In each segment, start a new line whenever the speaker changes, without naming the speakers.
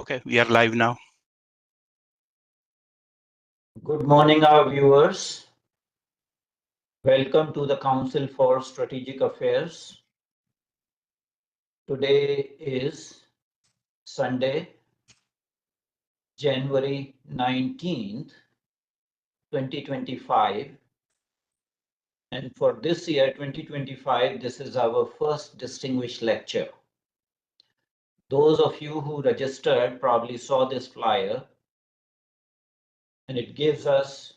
Okay, we are live now.
Good morning, our viewers. Welcome to the Council for Strategic Affairs. Today is Sunday, January 19th, 2025. And for this year, 2025, this is our first distinguished lecture. Those of you who registered probably saw this flyer, and it gives us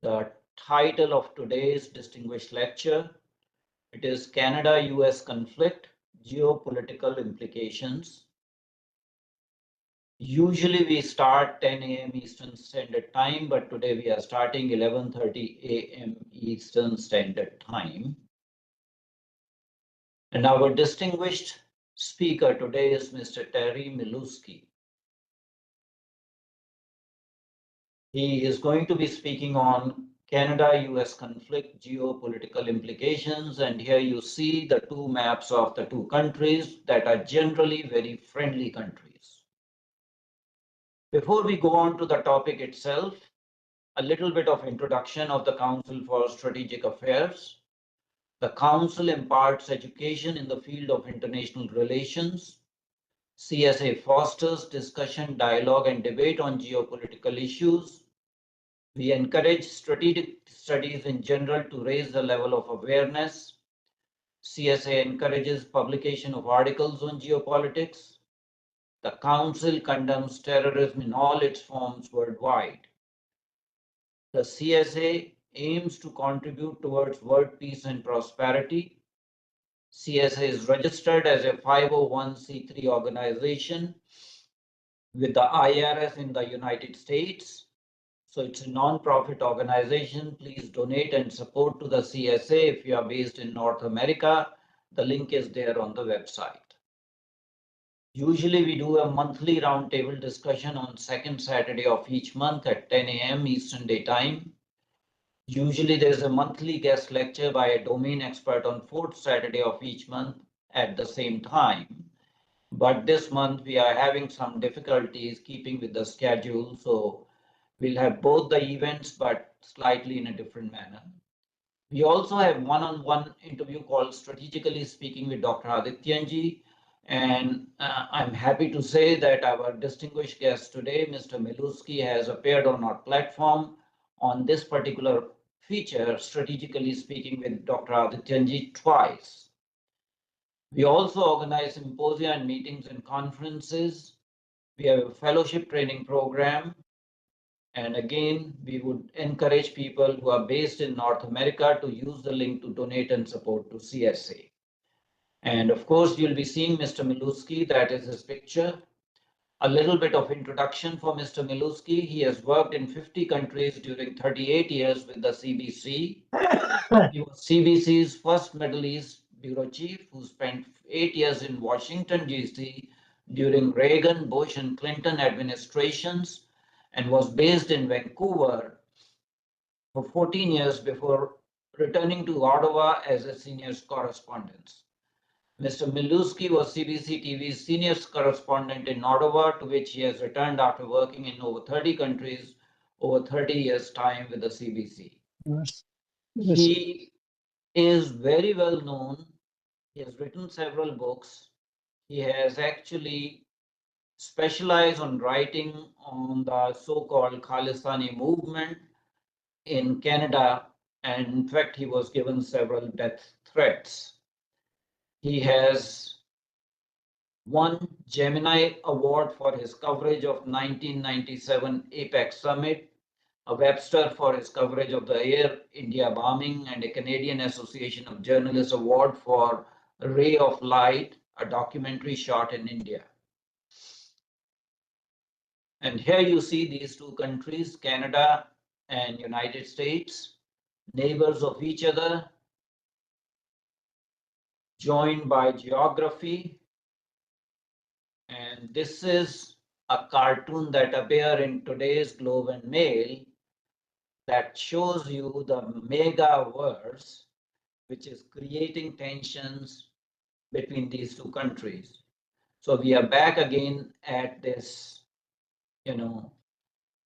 the title of today's distinguished lecture. It is Canada-US conflict, geopolitical implications. Usually we start 10 a.m. Eastern Standard Time, but today we are starting 11:30 a.m. Eastern Standard Time. And our distinguished speaker today is Mr. Terry Miluski. He is going to be speaking on Canada-US conflict, geopolitical implications, and here you see the two maps of the two countries that are generally very friendly countries. Before we go on to the topic itself, a little bit of introduction of the Council for Strategic Affairs. The Council imparts education in the field of international relations. CSA fosters discussion, dialogue, and debate on geopolitical issues. We encourage strategic studies in general to raise the level of awareness. CSA encourages publication of articles on geopolitics. The Council condemns terrorism in all its forms worldwide. The CSA aims to contribute towards world peace and prosperity. CSA is registered as a 501c3 organization with the IRS in the United States. So it's a non-profit organization. Please donate and support to the CSA if you are based in North America. The link is there on the website. Usually we do a monthly roundtable discussion on second Saturday of each month at 10 a.m. Eastern Daytime. Usually there's a monthly guest lecture by a domain expert on fourth Saturday of each month at the same time. But this month we are having some difficulties keeping with the schedule. So we'll have both the events, but slightly in a different manner. We also have one-on-one interview called Strategically Speaking with Dr. Adityanji. And I'm happy to say that our distinguished guest today, Mr. Miluski, has appeared on our platform on this particular feature, Strategically Speaking with Dr. Adityanji, twice. We also organize symposia and meetings and conferences. We have a fellowship training program. And again, we would encourage people who are based in North America to use the link to donate and support to CSA. And of course, you'll be seeing Mr. Miluski, that is his picture. A little bit of introduction for Mr. Miluski. He has worked in 50 countries during 38 years with the CBC. He was CBC's first Middle East bureau chief, who spent 8 years in Washington, D.C. during Reagan, Bush, and Clinton administrations, and was based in Vancouver for 14 years before returning to Ottawa as a senior correspondent. Mr. Miluski was CBC TV's senior correspondent in Ottawa, to which he has returned after working in over 30 countries over 30 years' time with the CBC.
Yes.
He is very well known. He has written several books. He has actually specialized on writing on the so-called Khalistani movement in Canada, and in fact, he was given several death threats. He has won Gemini Award for his coverage of 1997 APEC Summit, a Webster for his coverage of the Air India bombing, and a Canadian Association of Journalists Award for Ray of Light, a documentary shot in India. And here you see these two countries, Canada and United States, neighbors of each other, joined by geography. And this is a cartoon that appears in today's Globe and Mail that shows you the mega-verse, which is creating tensions between these two countries. So we are back again at this,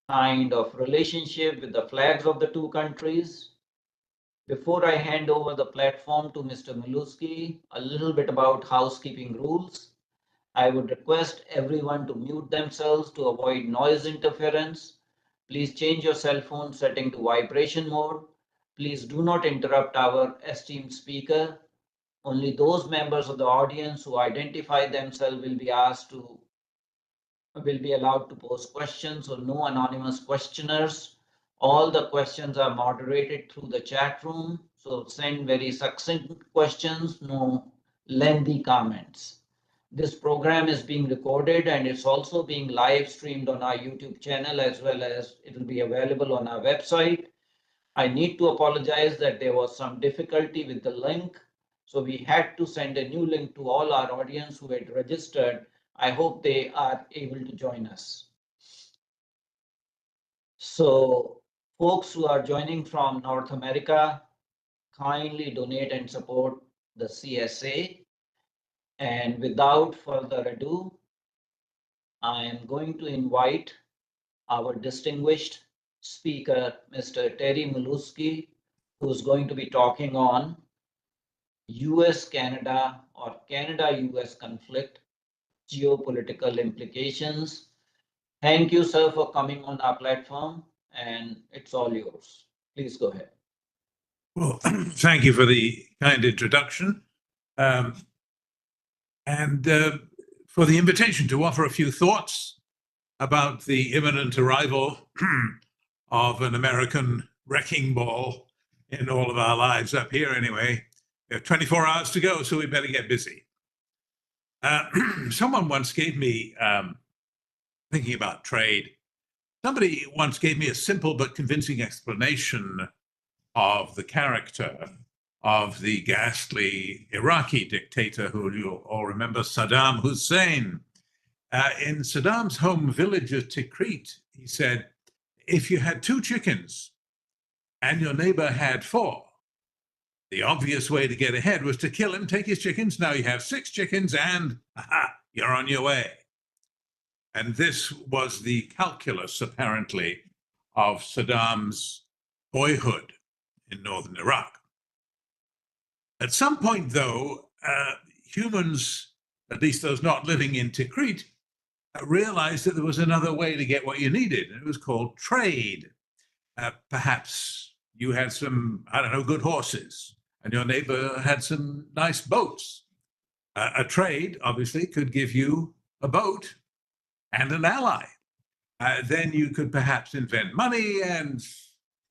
kind of relationship with the flags of the two countries. Before I hand over the platform to Mr. Miluski, a little bit about housekeeping rules. I would request everyone to mute themselves to avoid noise interference. Please change your cell phone setting to vibration mode. Please do not interrupt our esteemed speaker. Only those members of the audience who identify themselves will be allowed to pose questions, or no anonymous questioners. All the questions are moderated through the chat room, so send very succinct questions, no lengthy comments. This program is being recorded and it's also being live streamed on our YouTube channel, as well as it will be available on our website. I need to apologize that there was some difficulty with the link, so we had to send a new link to all our audience who had registered. I hope they are able to join us. So folks who are joining from North America, kindly donate and support the CSA. And without further ado, I am going to invite our distinguished speaker, Mr. Terry Miluski, who's going to be talking on US-Canada or Canada-US conflict, geopolitical implications. Thank you, sir, for coming on our platform, and it's all yours. Please go ahead.
Well, thank you for the kind introduction, and for the invitation to offer a few thoughts about the imminent arrival of an American wrecking ball in all of our lives up here anyway. We have 24 hours to go, so we better get busy. Someone once gave me, thinking about trade, somebody once gave me a simple but convincing explanation of the character of the ghastly Iraqi dictator who you all remember, Saddam Hussein. In Saddam's home village of Tikrit, he said, if you had 2 chickens and your neighbor had 4, the obvious way to get ahead was to kill him, take his chickens. Now you have 6 chickens and you're on your way. And this was the calculus, apparently, of Saddam's boyhood in northern Iraq. At some point, though, humans, at least those not living in Tikrit, realized that there was another way to get what you needed, and it was called trade. Perhaps you had some, I don't know, good horses, and your neighbor had some nice boats. A trade, obviously, could give you a boat and an ally. Then you could perhaps invent money, and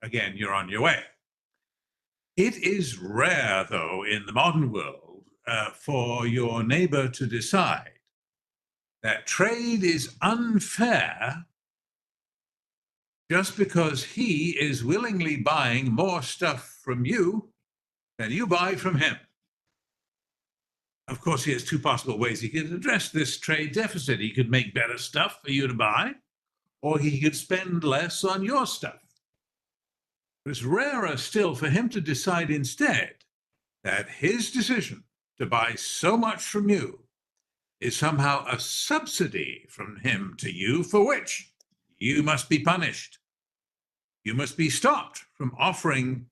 again, you're on your way. It is rare, though, in the modern world, for your neighbor to decide that trade is unfair just because he is willingly buying more stuff from you than you buy from him. Of course, he has 2 possible ways he could address this trade deficit. He could make better stuff for you to buy, or he could spend less on your stuff. It's rarer still for him to decide instead that his decision to buy so much from you is somehow a subsidy from him to you for which you must be punished. You must be stopped from offering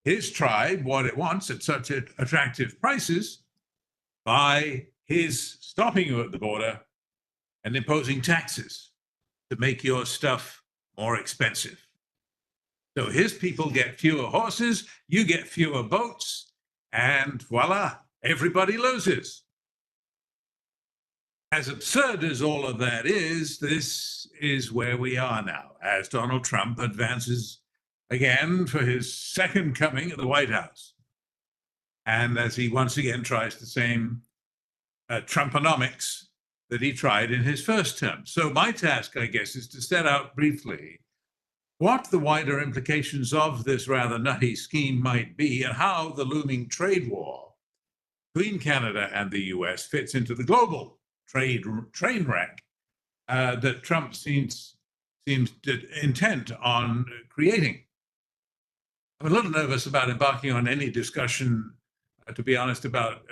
his tribe what it wants at such attractive prices by his stopping you at the border and imposing taxes to make your stuff more expensive. So his people get fewer horses, you get fewer boats, and voila, everybody loses. As absurd as all of that is, this is where we are now, as Donald Trump advances again for his second coming at the White House. And as he once again tries the same Trumponomics that he tried in his first term. So my task, I guess, is to set out briefly what the wider implications of this rather nutty scheme might be, and how the looming trade war between Canada and the US fits into the global trade train wreck that Trump seems intent on creating. I'm a little nervous about embarking on any discussion, to be honest, about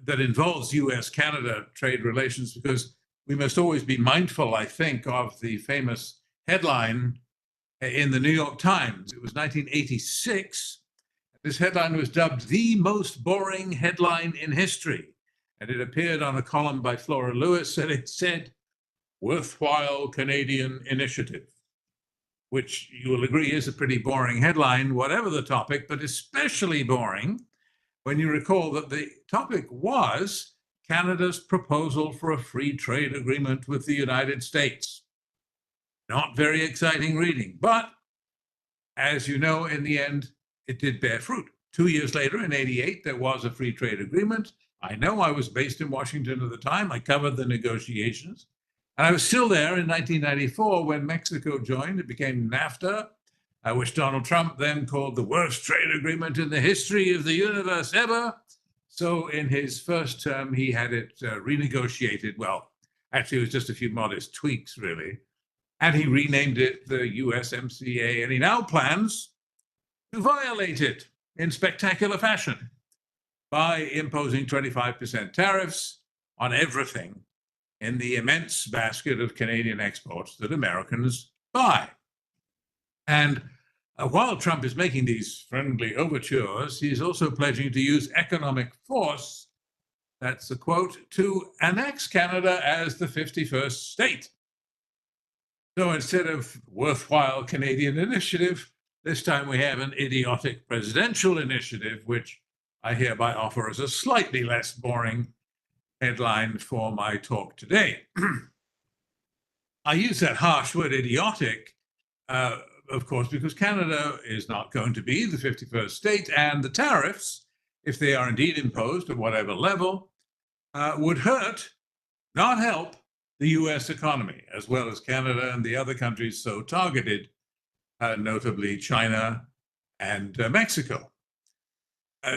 that involves US-Canada trade relations, because we must always be mindful, I think, of the famous headline in the New York Times. It was 1986. This headline was dubbed the most boring headline in history. And it appeared on a column by Flora Lewis, and it said, "Worthwhile Canadian Initiative," which you will agree is a pretty boring headline, whatever the topic, but especially boring when you recall that the topic was Canada's proposal for a free trade agreement with the United States. Not very exciting reading, but as you know, in the end, it did bear fruit. 2 years later, in '88, there was a free trade agreement. I know, I was based in Washington at the time. I covered the negotiations. And I was still there in 1994 when Mexico joined. It became NAFTA, which Donald Trump then called the worst trade agreement in the history of the universe ever. So in his first term, he had it renegotiated. Well, actually, it was just a few modest tweaks, really. And he renamed it the USMCA, and he now plans to violate it in spectacular fashion by imposing 25% tariffs on everything in the immense basket of Canadian exports that Americans buy. And while Trump is making these friendly overtures, he's also pledging to use economic force, that's a quote, to annex Canada as the 51st state. So instead of worthwhile Canadian initiative, this time we have an idiotic presidential initiative, which I hereby offer as a slightly less boring headline for my talk today. I use that harsh word idiotic, of course, because Canada is not going to be the 51st state, and the tariffs, if they are indeed imposed at whatever level, would hurt, not help, the US economy, as well as Canada and the other countries so targeted, notably China and Mexico.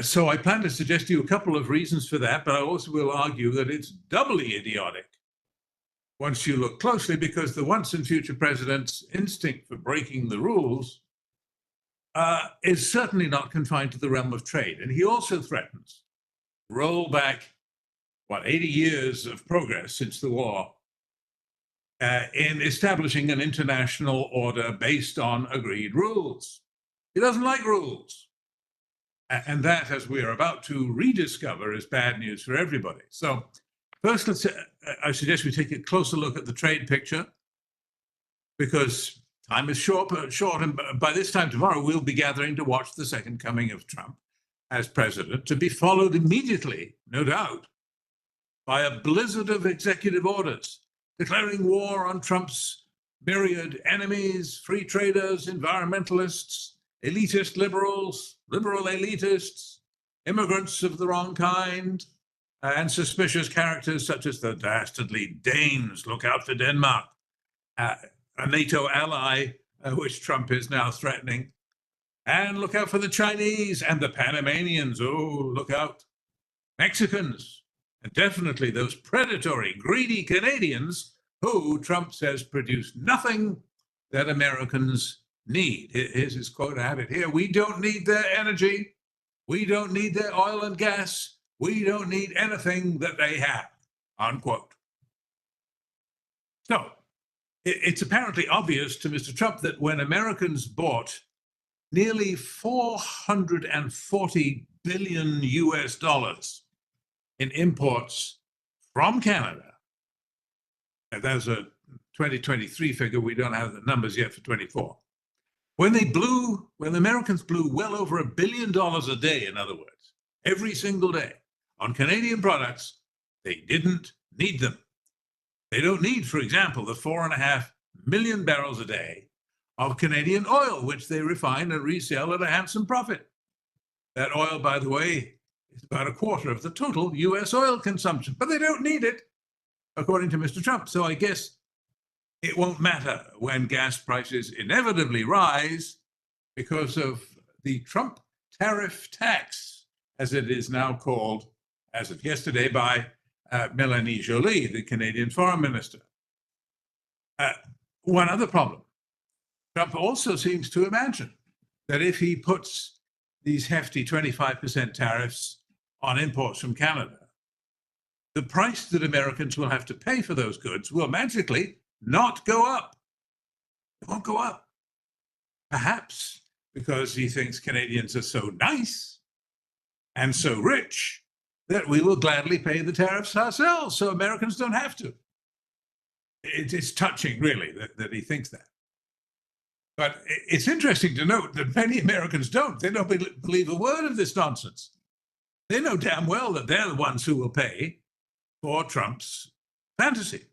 So I plan to suggest to you a couple of reasons for that, but I also will argue that it's doubly idiotic once you look closely, because the once and future president's instinct for breaking the rules is certainly not confined to the realm of trade. And he also threatens roll back, 80 years of progress since the war in establishing an international order based on agreed rules. He doesn't like rules. And that, as we are about to rediscover, is bad news for everybody. So first, I suggest we take a closer look at the trade picture, because time is short, and by this time tomorrow, we'll be gathering to watch the second coming of Trump as president, to be followed immediately, no doubt, by a blizzard of executive orders declaring war on Trump's myriad enemies, free traders, environmentalists, elitist liberals, liberal elitists, immigrants of the wrong kind, and suspicious characters such as the dastardly Danes. Look out for Denmark, a NATO ally, which Trump is now threatening. And look out for the Chinese and the Panamanians. Oh, look out. Mexicans, and definitely those predatory, greedy Canadians who Trump says produce nothing that Americans need. Here's his quote, I have it here: "We don't need their energy. We don't need their oil and gas. We don't need anything that they have," unquote. So it's apparently obvious to Mr. Trump that when Americans bought nearly $440 billion US in imports from Canada, and that's a 2023 figure, we don't have the numbers yet for 24. When the Americans blew well over $1 billion a day, in other words, every single day on Canadian products, they didn't need them. They don't need, for example, the 4.5 million barrels a day of Canadian oil, which they refine and resell at a handsome profit. That oil, by the way, is about a quarter of the total US oil consumption, but they don't need it, according to Mr. Trump. So I guess it won't matter when gas prices inevitably rise because of the Trump tariff tax, as it is now called, as of yesterday, by Melanie Joly, the Canadian foreign minister. One other problem. Trump also seems to imagine that if he puts these hefty 25% tariffs on imports from Canada, the price that Americans will have to pay for those goods will magically not go up. It won't go up. Perhaps because he thinks Canadians are so nice and so rich that we will gladly pay the tariffs ourselves so Americans don't have to. It's touching, really, that he thinks that. But it's interesting to note that many Americans don't. They don't believe a word of this nonsense. They know damn well that they're the ones who will pay for Trump's fantasy.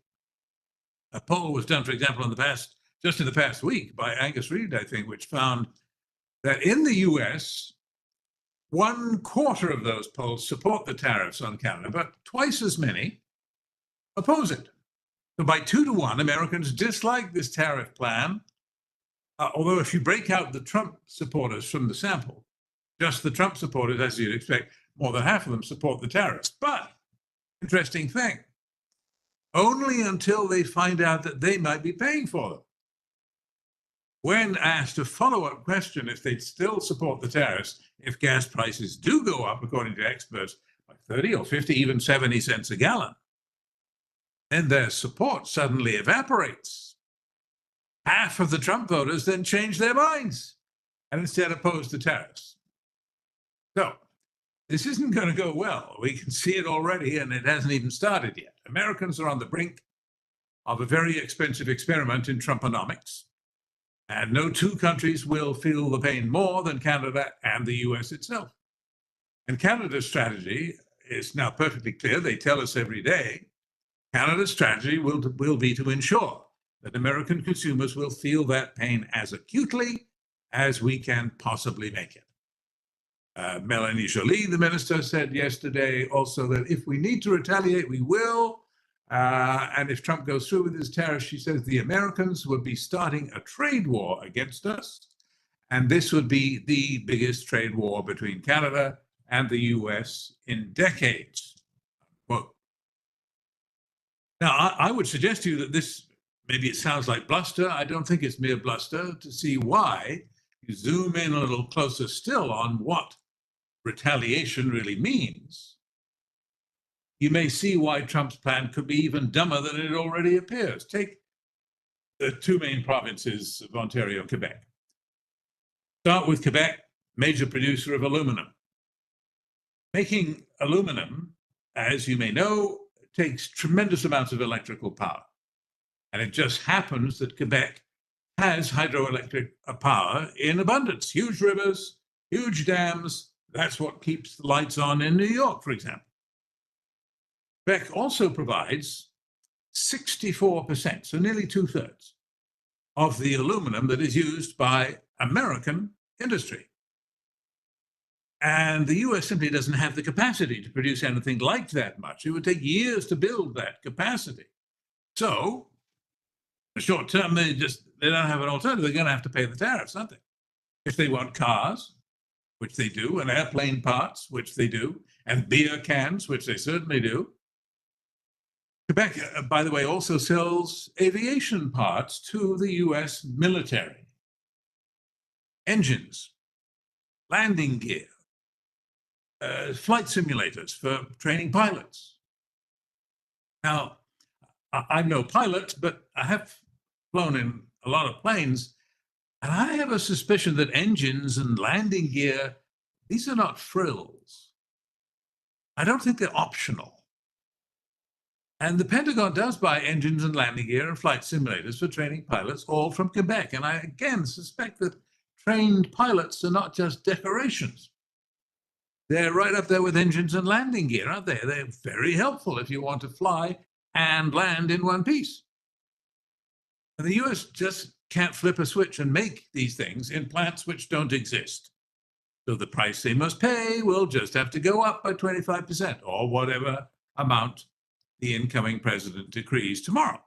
A poll was done, for example, just in the past week by Angus Reid, I think, which found that in the US, 1/4 of those polls support the tariffs on Canada, but twice as many oppose it. So by 2-1, Americans dislike this tariff plan. Although if you break out the Trump supporters from the sample, just the Trump supporters, as you'd expect, more than half of them support the tariffs. But, interesting thing, only until they find out that they might be paying for them. When asked a follow-up question if they'd still support the tariffs if gas prices do go up, according to experts, by 30 or 50, even 70 cents a gallon, then their support suddenly evaporates. Half of the Trump voters then change their minds and instead oppose the tariffs. So this isn't going to go well. We can see it already, and it hasn't even started yet. Americans are on the brink of a very expensive experiment in Trumponomics, and no two countries will feel the pain more than Canada and the US itself. And Canada's strategy is now perfectly clear. They tell us every day. Canada's strategy will be to ensure that American consumers will feel that pain as acutely as we can possibly make it. Melanie Joly, the minister, said yesterday also that if we need to retaliate, we will. And if Trump goes through with his tariffs, she says the Americans would be starting a trade war against us. And this would be the biggest trade war between Canada and the US in decades. Quote. Now, I would suggest to you that this, maybe it sounds like bluster. I don't think it's mere bluster. To see why, you zoom in a little closer still on what retaliation really means. You may see why Trump's plan could be even dumber than it already appears. Take the two main provinces of Ontario and Quebec. Start with Quebec, major producer of aluminum. Making aluminum, as you may know, takes tremendous amounts of electrical power. And it just happens that Quebec has hydroelectric power in abundance. Huge rivers, huge dams. That's what keeps the lights on in New York, for example. Quebec also provides 64%, so nearly 2/3, of the aluminum that is used by American industry. And the US simply doesn't have the capacity to produce anything like that much. It would take years to build that capacity. So, in the short term, they don't have an alternative. They're going to have to pay the tariffs, aren't they? If they want cars, which they do, and airplane parts, which they do, and beer cans, which they certainly do. Quebec, by the way, also sells aviation parts to the US military. Engines, landing gear, flight simulators for training pilots. Now, I'm no pilot, but I have flown in a lot of planes, and I have a suspicion that engines and landing gear, these are not frills. I don't think they're optional. And the Pentagon does buy engines and landing gear and flight simulators for training pilots, all from Quebec. And I again suspect that trained pilots are not just decorations. They're right up there with engines and landing gear, aren't they? They're very helpful if you want to fly and land in one piece. And the US just can't flip a switch and make these things in plants which don't exist. So the price they must pay will just have to go up by 25% or whatever amount the incoming president decrees tomorrow.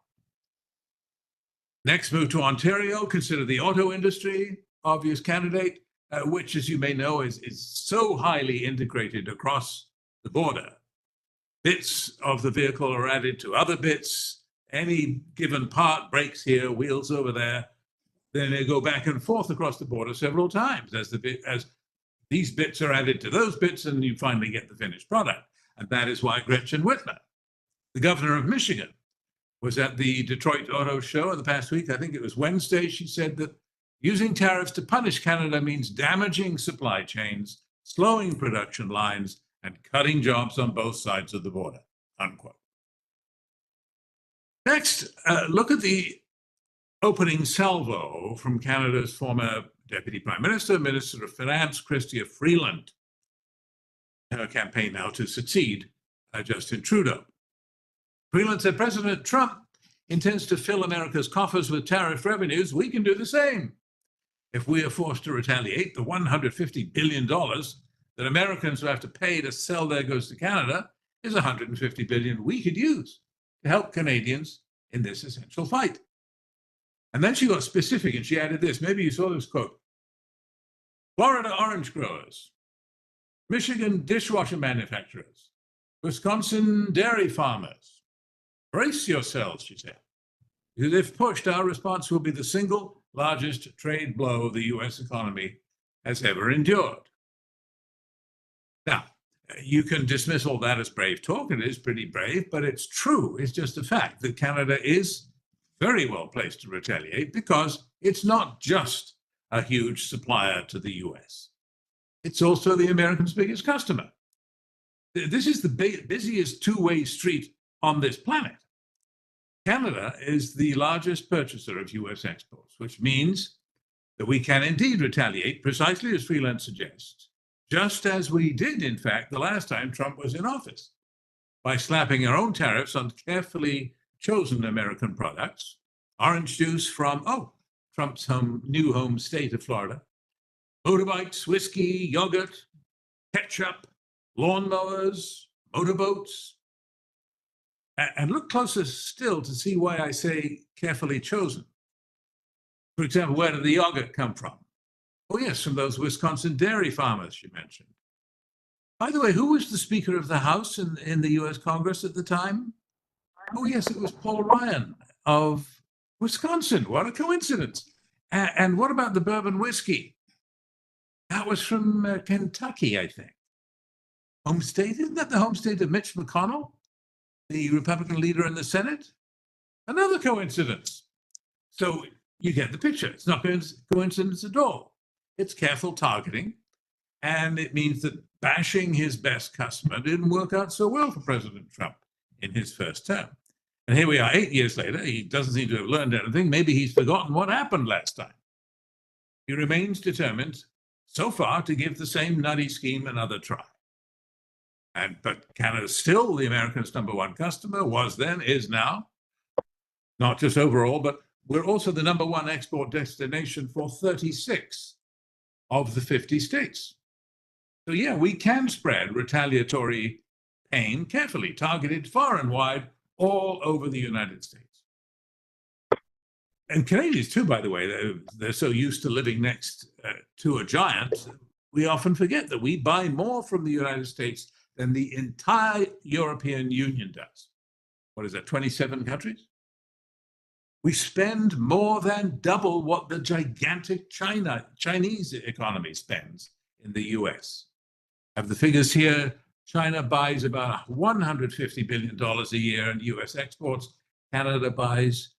Next, move to Ontario. Consider the auto industry, obvious candidate, which, as you may know, is so highly integrated across the border. Bits of the vehicle are added to other bits. Any given part breaks here, wheels over there. Then they go back and forth across the border several times as these bits are added to those bits, and you finally get the finished product. And that is why Gretchen Whitmer The governor of Michigan was at the Detroit Auto Show the past week. I think it was Wednesday. She said that using tariffs to punish Canada means damaging supply chains, slowing production lines, and cutting jobs on both sides of the border, unquote. Next, look at the opening salvo from Canada's former Deputy Prime Minister, Minister of Finance, Chrystia Freeland. Her campaign now to succeed Justin Trudeau. Freeland said President Trump intends to fill America's coffers with tariff revenues. We can do the same. If we are forced to retaliate, the $150 billion that Americans will have to pay to sell their goods to Canada is $150 billion we could use to help Canadians in this essential fight. And then she got specific and she added this. Maybe you saw this quote. Florida orange growers, Michigan dishwasher manufacturers, Wisconsin dairy farmers. Brace yourselves, she said. Because if pushed, our response will be the single largest trade blow the U.S. economy has ever endured. Now, you can dismiss all that as brave talk. It is pretty brave, but it's true. It's just a fact that Canada is very well placed to retaliate because it's not just a huge supplier to the U.S. It's also the Americans' biggest customer. This is the busiest two-way street on this planet. Canada is the largest purchaser of U.S. exports, which means that we can indeed retaliate precisely as Freeland suggests, just as we did, in fact, the last time Trump was in office, by slapping our own tariffs on carefully chosen American products, orange juice from, Trump's new home state of Florida, motorbikes, whiskey, yogurt, ketchup, lawnmowers, motorboats. And look closer still to see why I say carefully chosen. For example, where did the yogurt come from? Oh, yes, from those Wisconsin dairy farmers you mentioned. By the way, who was the Speaker of the House in the U.S. Congress at the time? Oh, yes, it was Paul Ryan of Wisconsin. What a coincidence. And what about the bourbon whiskey? That was from Kentucky, I think. Home state? Isn't that the home state of Mitch McConnell, the Republican leader in the Senate? Another coincidence. So you get the picture. It's not coincidence at all. It's careful targeting. And it means that bashing his best customer didn't work out so well for President Trump in his first term. And here we are 8 years later. He doesn't seem to have learned anything. Maybe he's forgotten what happened last time. He remains determined so far to give the same nutty scheme another try. But Canada's still the Americans' number one customer, was then, is now, not just overall, but we're also the number one export destination for 36 of the 50 states. So yeah, we can spread retaliatory pain carefully, targeted far and wide, all over the United States. And Canadians too, by the way, they're so used to living next to a giant, we often forget that we buy more from the United States than the entire European Union does. What is that, 27 countries? We spend more than double what the gigantic Chinese economy spends in the US. I have the figures here. China buys about $150 billion a year in US exports. Canada buys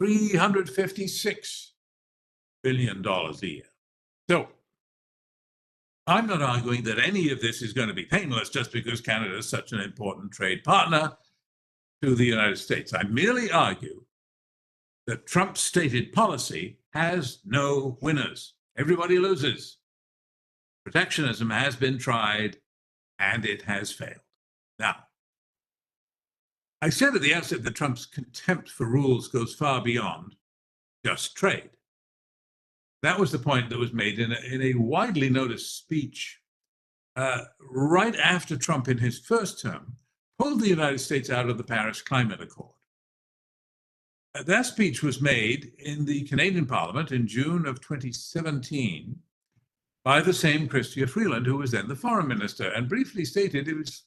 $356 billion a year. So I'm not arguing that any of this is going to be painless just because Canada is such an important trade partner to the United States. I merely argue that Trump's stated policy has no winners. Everybody loses. Protectionism has been tried and it has failed. Now, I said at the outset that Trump's contempt for rules goes far beyond just trade. That was the point that was made in a widely noticed speech right after Trump, in his first term, pulled the United States out of the Paris Climate Accord. That speech was made in the Canadian Parliament in June of 2017 by the same Chrystia Freeland, who was then the foreign minister, and briefly stated it was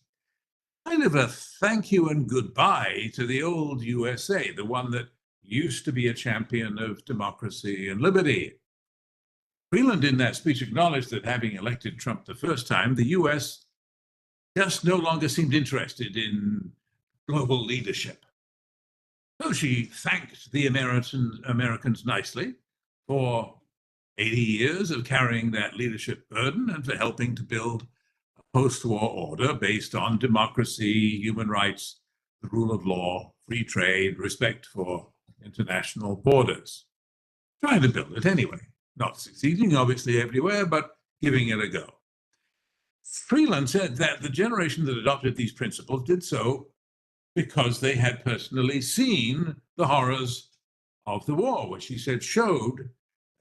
kind of a thank you and goodbye to the old USA, the one that used to be a champion of democracy and liberty. Freeland in that speech acknowledged that having elected Trump the first time, the US just no longer seemed interested in global leadership. So she thanked the Americans nicely for 80 years of carrying that leadership burden and for helping to build a post-war order based on democracy, human rights, the rule of law, free trade, respect for international borders. Trying to build it anyway. Not succeeding, obviously, everywhere, but giving it a go. Freeland said that the generation that adopted these principles did so because they had personally seen the horrors of the war, which he said showed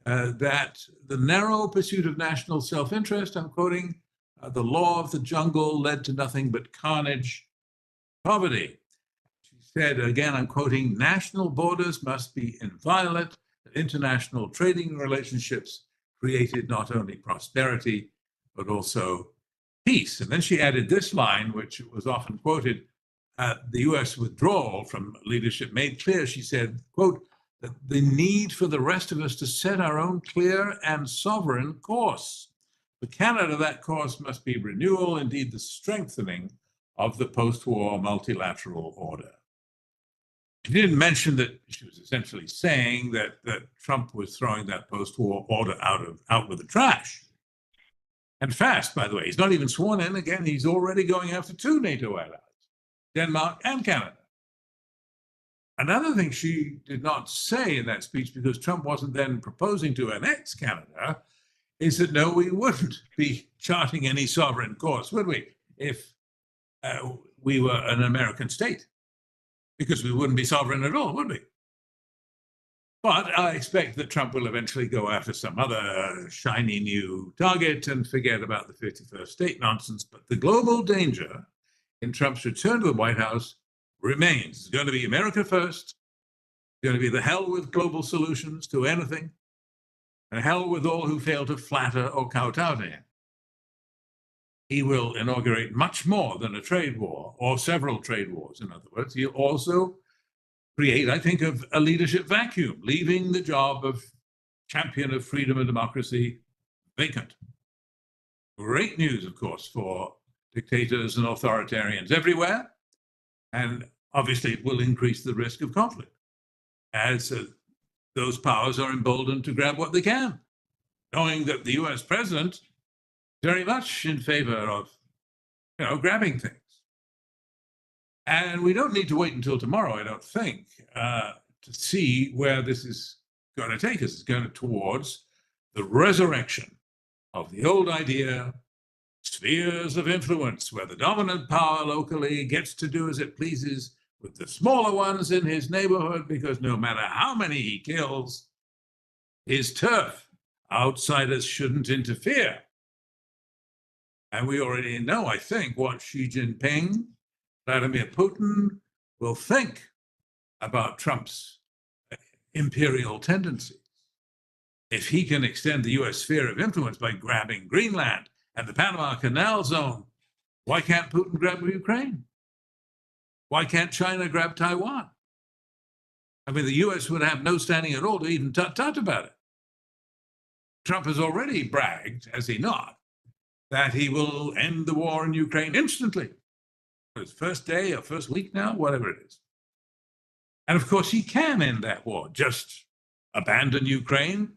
that the narrow pursuit of national self-interest, I'm quoting, the law of the jungle led to nothing but carnage, poverty. She said, again, I'm quoting, national borders must be inviolate, international trading relationships created not only prosperity, but also peace. And then she added this line, which was often quoted, the US withdrawal from leadership made clear, she said, quote, that the need for the rest of us to set our own clear and sovereign course. For Canada, that course must be renewal, indeed the strengthening of the post-war multilateral order. She didn't mention that she was essentially saying that Trump was throwing that post-war order out with the trash. And fast, by the way. He's not even sworn in. Again, he's already going after 2 NATO allies, Denmark and Canada. Another thing she did not say in that speech, because Trump wasn't then proposing to annex Canada, is that no, we wouldn't be charting any sovereign course, would we, if we were an American state? Because we wouldn't be sovereign at all, would we? But I expect that Trump will eventually go after some other shiny new target and forget about the 51st state nonsense. But the global danger in Trump's return to the White House remains. It's going to be America first. It's going to be the hell with global solutions to anything, and hell with all who fail to flatter or kowtow to him. He will inaugurate much more than a trade war, or several trade wars, in other words. He'll also create, I think, of a leadership vacuum, leaving the job of champion of freedom and democracy vacant. Great news, of course, for dictators and authoritarians everywhere, and obviously it will increase the risk of conflict as those powers are emboldened to grab what they can, knowing that the US president is very much in favor of, grabbing things. And we don't need to wait until tomorrow, I don't think, to see where this is going to take us. It's going towards the resurrection of the old idea, spheres of influence, where the dominant power locally gets to do as it pleases with the smaller ones in his neighborhood, because no matter how many he kills, his turf, outsiders shouldn't interfere. And we already know, I think, what Xi Jinping, Vladimir Putin will think about Trump's imperial tendencies. If he can extend the US sphere of influence by grabbing Greenland and the Panama Canal Zone, why can't Putin grab Ukraine? Why can't China grab Taiwan? I mean, the US would have no standing at all to even tut-tut about it. Trump has already bragged, has he not, that he will end the war in Ukraine instantly. His first day or first week now, whatever it is. And of course, he can end that war. Just abandon Ukraine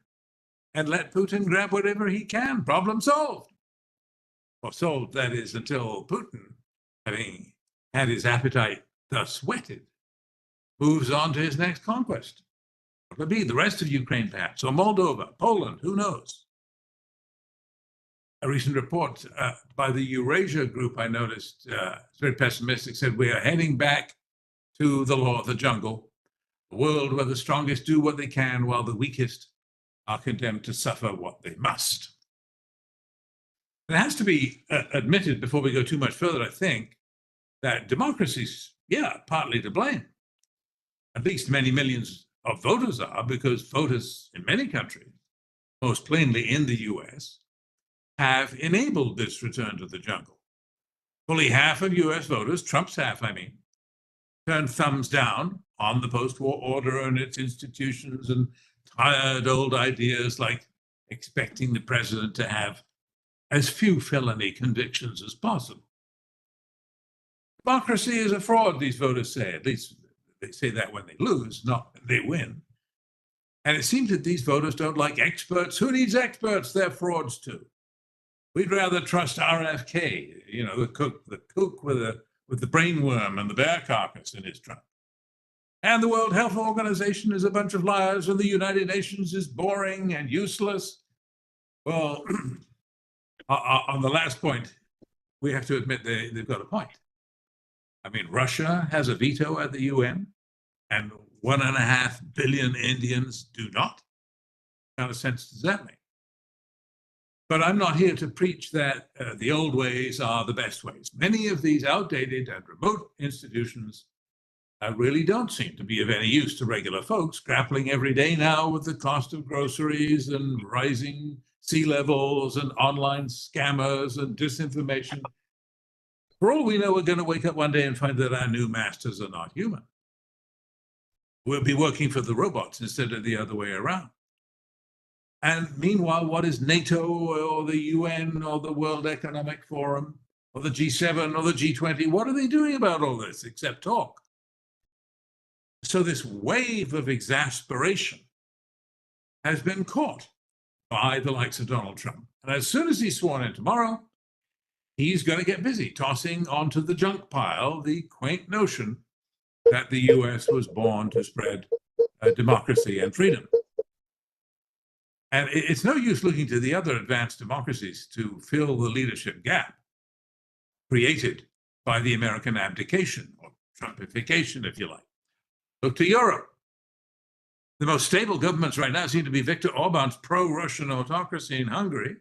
and let Putin grab whatever he can. Problem solved. Or solved, that is, until Putin, having had his appetite thus whetted, moves on to his next conquest. What will be the rest of Ukraine, perhaps, or Moldova, Poland, who knows? A recent report by the Eurasia Group, I noticed, it's very pessimistic, said we are heading back to the law of the jungle, a world where the strongest do what they can while the weakest are condemned to suffer what they must. It has to be admitted before we go too much further, I think, that democracy's, partly to blame. At least many millions of voters are, because voters in many countries, most plainly in the US, have enabled this return to the jungle. Fully half of US voters, Trump's half, I mean, turned thumbs down on the post-war order and its institutions and tired old ideas like expecting the president to have as few felony convictions as possible. Democracy is a fraud, these voters say. At least they say that when they lose, not when they win. And it seems that these voters don't like experts. Who needs experts? They're frauds too. We'd rather trust RFK, the kook with the brainworm and the bear carcass in his trunk. And the World Health Organization is a bunch of liars, and the United Nations is boring and useless. Well, on the last point, we have to admit they've got a point. I mean, Russia has a veto at the UN, and 1.5 billion Indians do not. What kind of sense does that make? But I'm not here to preach that the old ways are the best ways. Many of these outdated and remote institutions really don't seem to be of any use to regular folks grappling every day now with the cost of groceries and rising sea levels and online scammers and disinformation. For all we know, we're going to wake up one day and find that our new masters are not human. We'll be working for the robots instead of the other way around. And meanwhile, what is NATO or the UN or the World Economic Forum or the G7 or the G20? What are they doing about all this except talk? So this wave of exasperation has been caught by the likes of Donald Trump. And as soon as he's sworn in tomorrow, he's going to get busy tossing onto the junk pile the quaint notion that the US was born to spread democracy and freedom. And it's no use looking to the other advanced democracies to fill the leadership gap created by the American abdication, or Trumpification, if you like. Look to Europe. The most stable governments right now seem to be Viktor Orban's pro-Russian autocracy in Hungary,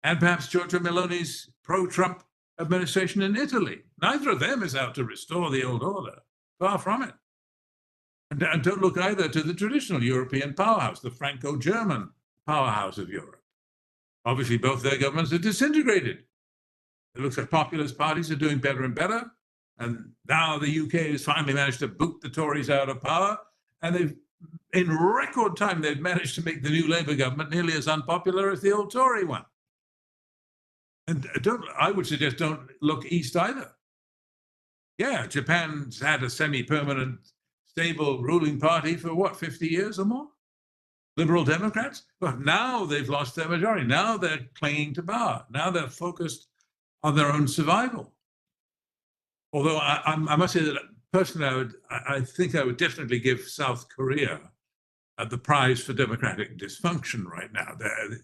and perhaps Giorgia Meloni's pro-Trump administration in Italy. Neither of them is out to restore the old order. Far from it. And don't look either to the traditional European powerhouse, the Franco-German powerhouse of Europe. Obviously, both their governments are disintegrated. It looks like populist parties are doing better and better. And now the UK has finally managed to boot the Tories out of power. And in record time, they've managed to make the new Labour government nearly as unpopular as the old Tory one. And I would suggest don't look east either. Yeah, Japan's had a semi-permanent, stable ruling party for what, 50 years or more? Liberal Democrats? But now they've lost their majority. Now they're clinging to power. Now they're focused on their own survival. Although I must say that personally, I think I would definitely give South Korea the prize for democratic dysfunction right now.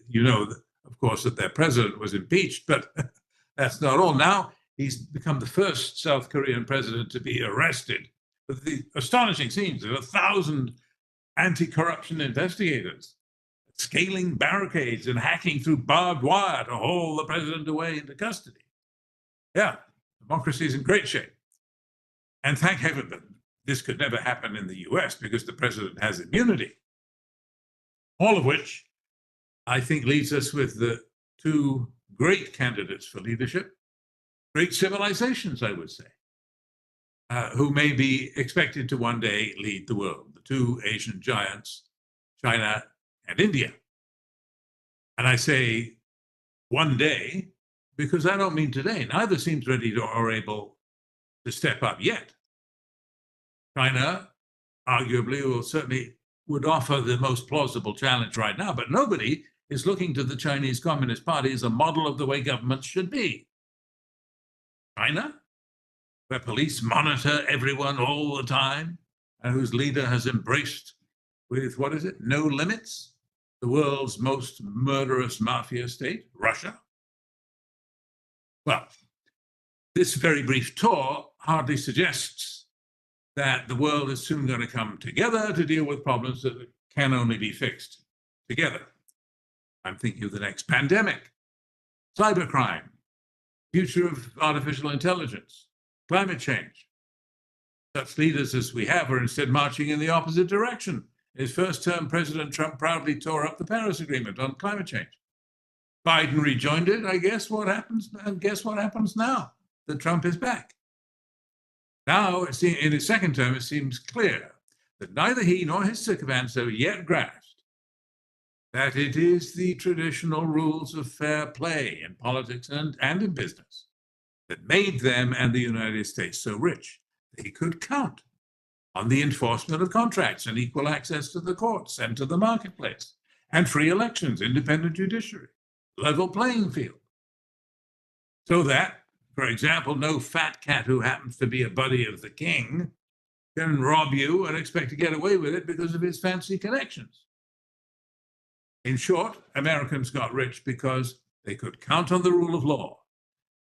You know, of course, that their president was impeached, but that's not all. Now he's become the first South Korean president to be arrested. With the astonishing scenes of 1,000 anti-corruption investigators scaling barricades and hacking through barbed wire to haul the president away into custody. Yeah, democracy is in great shape. And thank heaven that this could never happen in the US because the president has immunity. All of which I think leaves us with the two great candidates for leadership, great civilizations, I would say, who may be expected to one day lead the world, the two Asian giants, China and India. And I say one day because I don't mean today. Neither seems ready to or able to step up yet. China, arguably, would offer the most plausible challenge right now, but nobody is looking to the Chinese Communist Party as a model of the way governments should be. China, where police monitor everyone all the time, and whose leader has embraced with, what is it, no limits, the world's most murderous mafia state, Russia. Well, this very brief tour hardly suggests that the world is soon going to come together to deal with problems that can only be fixed together. I'm thinking of the next pandemic, cybercrime, future of artificial intelligence, climate change. Such leaders as we have are instead marching in the opposite direction. In his first term, President Trump proudly tore up the Paris Agreement on climate change. Biden rejoined it. I guess what happens? And guess what happens now that Trump is back? Now, in his second term, it seems clear that neither he nor his sycophants have yet grasped that it is the traditional rules of fair play in politics and in business that made them and the United States so rich. They could count on the enforcement of contracts and equal access to the courts and to the marketplace, and free elections, independent judiciary, level playing field. So that, for example, no fat cat who happens to be a buddy of the king can rob you and expect to get away with it because of his fancy connections. In short, Americans got rich because they could count on the rule of law.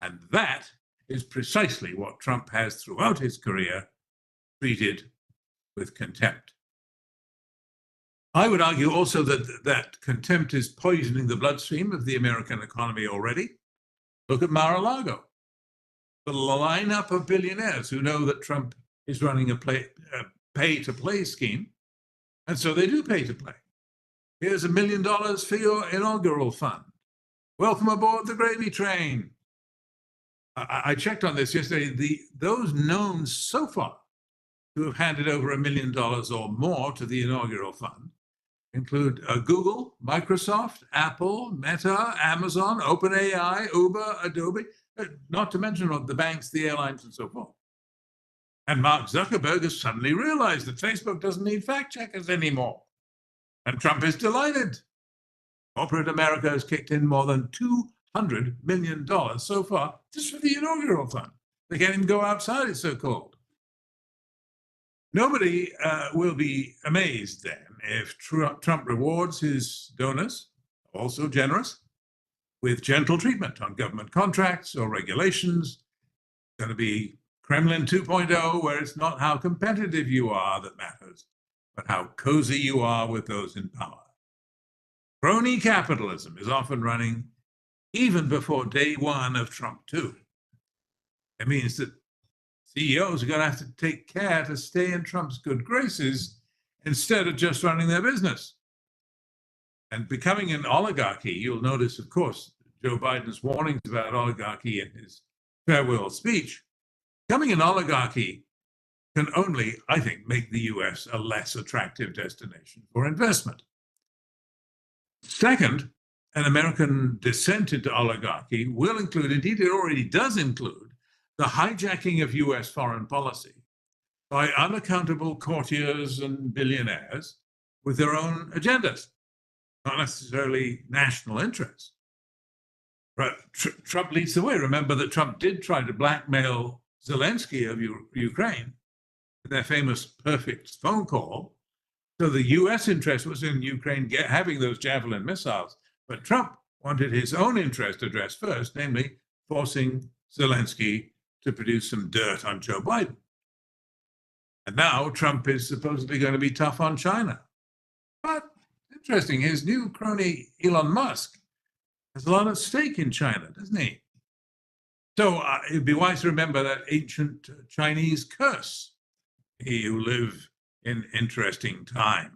And that is precisely what Trump has throughout his career treated with contempt. I would argue also that contempt is poisoning the bloodstream of the American economy already. Look at Mar-a-Lago, the lineup of billionaires who know that Trump is running a pay-to-play scheme, and so they do pay to play. Here's $1 million for your inaugural fund. Welcome aboard the gravy train. I checked on this yesterday. Those known so far to have handed over $1 million or more to the inaugural fund include Google, Microsoft, Apple, Meta, Amazon, OpenAI, Uber, Adobe, not to mention the banks, the airlines, and so forth. And Mark Zuckerberg has suddenly realized that Facebook doesn't need fact checkers anymore. And Trump is delighted. Corporate America has kicked in more than $200 million so far just for the inaugural fund. They can't even go outside, it's so cold. Nobody will be amazed then if Trump rewards his donors, also generous, with gentle treatment on government contracts or regulations. It's going to be Kremlin 2.0, where it's not how competitive you are that matters, but how cozy you are with those in power. Crony capitalism is often running even before day one of Trump 2. It means that CEOs are going to have to take care to stay in Trump's good graces instead of just running their business. And becoming an oligarchy, you'll notice, of course, Joe Biden's warnings about oligarchy in his farewell speech. Becoming an oligarchy can only, I think, make the US a less attractive destination for investment. Second, an American descent into oligarchy will include, indeed it already does include, the hijacking of US foreign policy by unaccountable courtiers and billionaires with their own agendas, not necessarily national interests. But Trump leads the way. Remember that Trump did try to blackmail Zelensky of Ukraine in their famous perfect phone call. So the US interest was in Ukraine having those Javelin missiles, but Trump wanted his own interest addressed first, namely forcing Zelensky to produce some dirt on Joe Biden. And now Trump is supposedly going to be tough on China. But interesting, his new crony Elon Musk has a lot at stake in China, doesn't he? So it'd be wise to remember that ancient Chinese curse, you live in interesting times.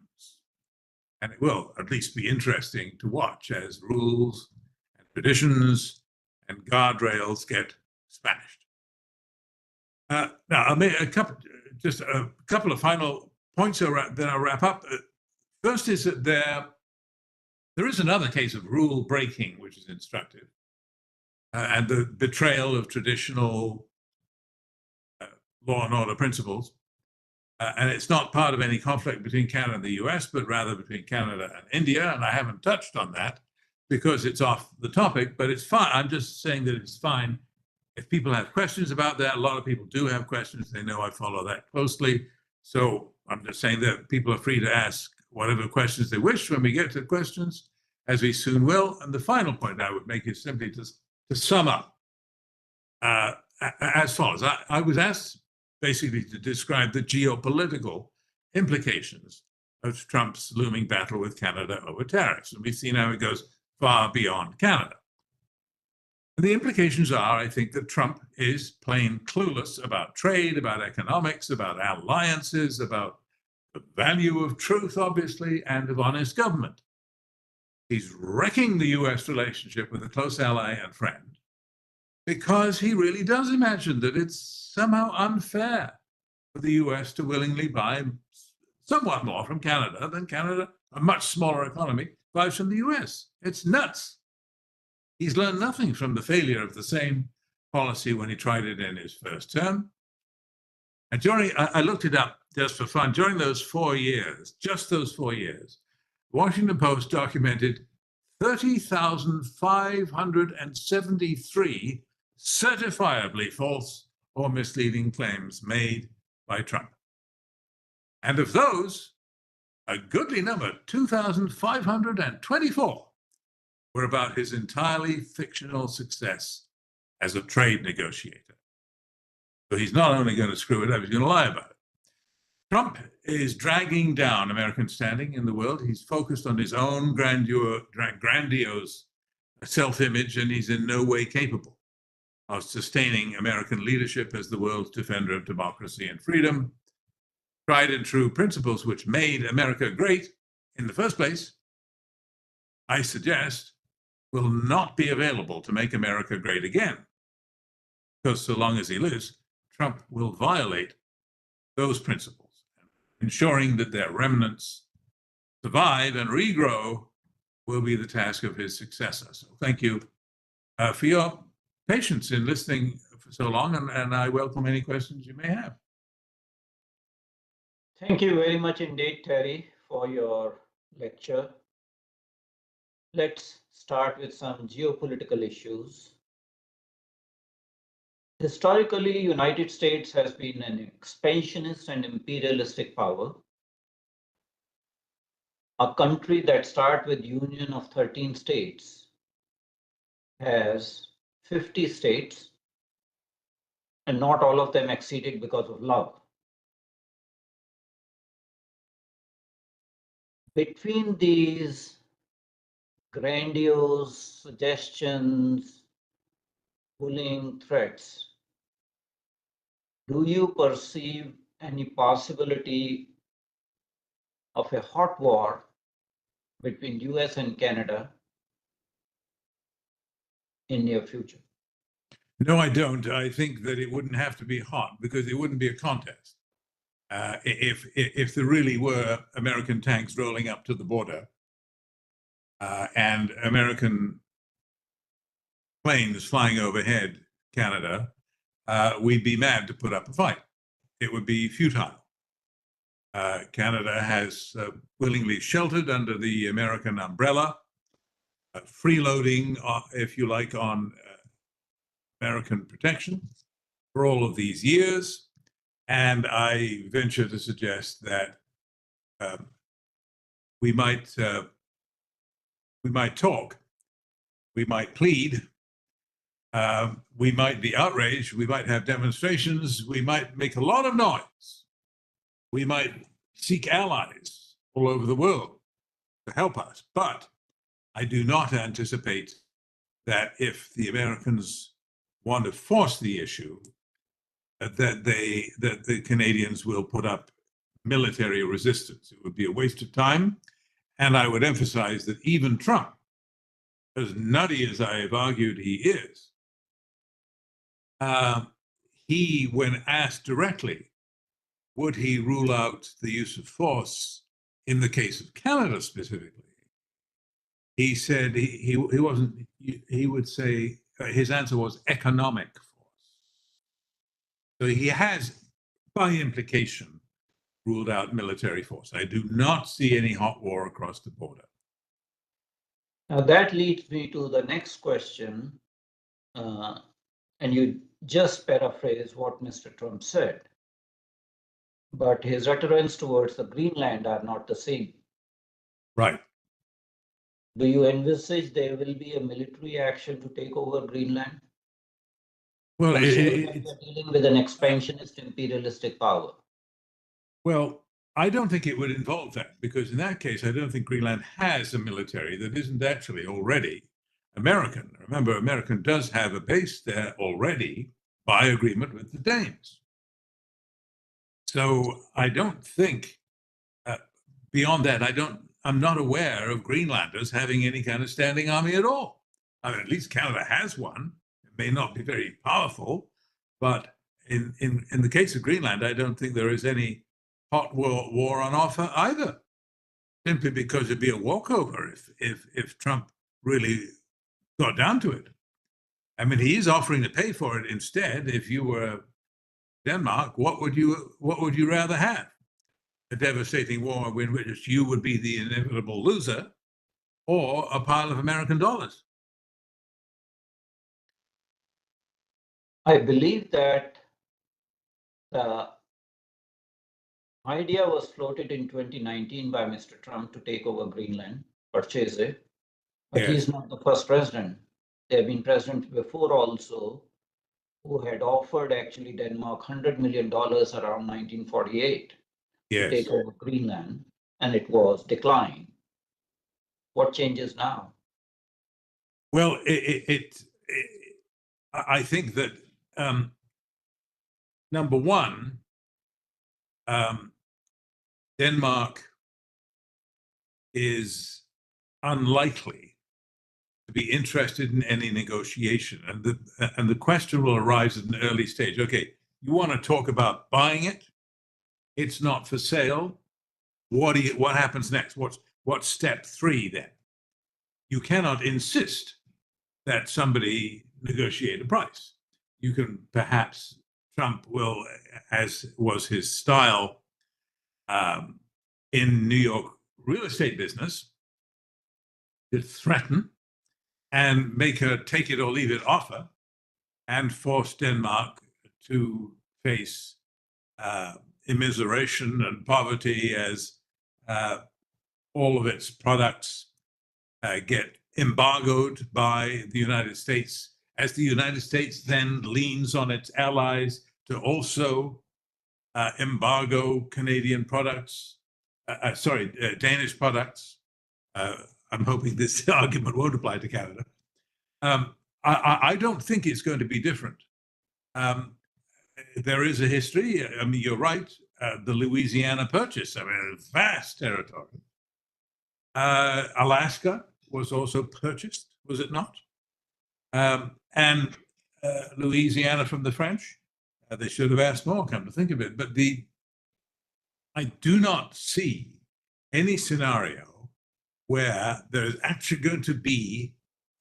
And it will at least be interesting to watch as rules and traditions and guardrails get smashed. Now, I'll make a couple of final points that I'll wrap up. First is that there is another case of rule breaking, which is instructive, and the betrayal of traditional law and order principles. And it's not part of any conflict between Canada and the US, but rather between Canada and India. And I haven't touched on that because it's off the topic, but it's fine. I'm just saying that it's fine. If people have questions about that, a lot of people do have questions. They know I follow that closely. So I'm just saying that people are free to ask whatever questions they wish when we get to questions, as we soon will. And the final point I would make is simply to sum up as follows. I was asked basically to describe the geopolitical implications of Trump's looming battle with Canada over tariffs. And we've seen how it goes far beyond Canada. And the implications are, I think, that Trump is plain clueless about trade, about economics, about alliances, about the value of truth, obviously, and of honest government. He's wrecking the US relationship with a close ally and friend because he really does imagine that it's somehow unfair for the US to willingly buy somewhat more from Canada than Canada, a much smaller economy, buys from the US. It's nuts. He's learned nothing from the failure of the same policy when he tried it in his first term. And I looked it up just for fun, during those 4 years, just those 4 years, the Washington Post documented 30,573 certifiably false or misleading claims made by Trump. And of those, a goodly number, 2,524, were about his entirely fictional success as a trade negotiator. So he's not only going to screw it up, he's going to lie about it. Trump is dragging down American standing in the world. He's focused on his own grandiose self-image, and he's in no way capable of sustaining American leadership as the world's defender of democracy and freedom. Tried and true principles which made America great in the first place, I suggest, will not be available to make America great again. Because so long as he lives, Trump will violate those principles, ensuring that their remnants survive and regrow will be the task of his successor. So thank you for your patience in listening for so long, and I welcome any questions you may have.
Thank you very much indeed, Terry, for your lecture. Let's start with some geopolitical issues. Historically, United States has been an expansionist and imperialistic power. A country that started with union of 13 states has 50 states, and not all of them acceded because of love. Between these grandiose suggestions, bullying threats, do you perceive any possibility of a hot war between US and Canada in near future?
No, I don't. I think that it wouldn't have to be hot because it wouldn't be a contest. If there really were American tanks rolling up to the border and American planes flying overhead Canada, we'd be mad to put up a fight. It would be futile. Canada has willingly sheltered under the American umbrella, freeloading, if you like, on American protection for all of these years. And I venture to suggest that we might talk, we might plead, we might be outraged, we might have demonstrations, we might make a lot of noise, we might seek allies all over the world to help us. But I do not anticipate that if the Americans want to force the issue, that the Canadians will put up military resistance. It would be a waste of time. And I would emphasize that even Trump, as nutty as I have argued he is, he, when asked directly, would he rule out the use of force in the case of Canada specifically, he said he wasn't, he would say, his answer was economic force. So he has, by implication, ruled out military force. I do not see any hot war across the border.
Now that leads me to the next question, and you just paraphrase what Mr. Trump said, but his utterance towards the Greenland are not the same.
Right.
Do you envisage there will be a military action to take over Greenland?
Well,
we are dealing with an expansionist imperialistic power.
Well, I don't think it would involve that, because in that case, I don't think Greenland has a military that isn't actually already American. Remember, America does have a base there already by agreement with the Danes. So I don't think, beyond that, I'm not aware of Greenlanders having any kind of standing army at all. I mean, at least Canada has one. It may not be very powerful, but in the case of Greenland, I don't think there is any hot war on offer either, simply because it'd be a walkover if Trump really got down to it. I mean, he is offering to pay for it instead. If you were Denmark, what would you rather have? A devastating war in which you would be the inevitable loser, or a pile of American dollars?
I believe that the idea was floated in 2019 by Mr. Trump to take over Greenland, purchase it, but
Yes,
he's not the first president. There have been presidents before also who had offered actually Denmark $100 million around 1948 to
yes.
take over Greenland, and it was declined. What changes now?
Well, I think that number one, Denmark is unlikely to be interested in any negotiation, and the question will arise at an early stage. Okay, you want to talk about buying it? It's not for sale. What happens next? What's step three then? You cannot insist that somebody negotiate a price. You can perhaps, Trump will, as was his style in New York real estate business, to threaten and make a take it or leave it offer and force Denmark to face immiseration and poverty as all of its products get embargoed by the United States, as the United States then leans on its allies to also embargo Canadian products, Danish products. I'm hoping this argument won't apply to Canada. I don't think it's going to be different. There is a history. I mean, you're right. The Louisiana Purchase, I mean, vast territory. Alaska was also purchased, was it not? And Louisiana from the French. They should have asked more, come to think of it. But I do not see any scenario where there's actually going to be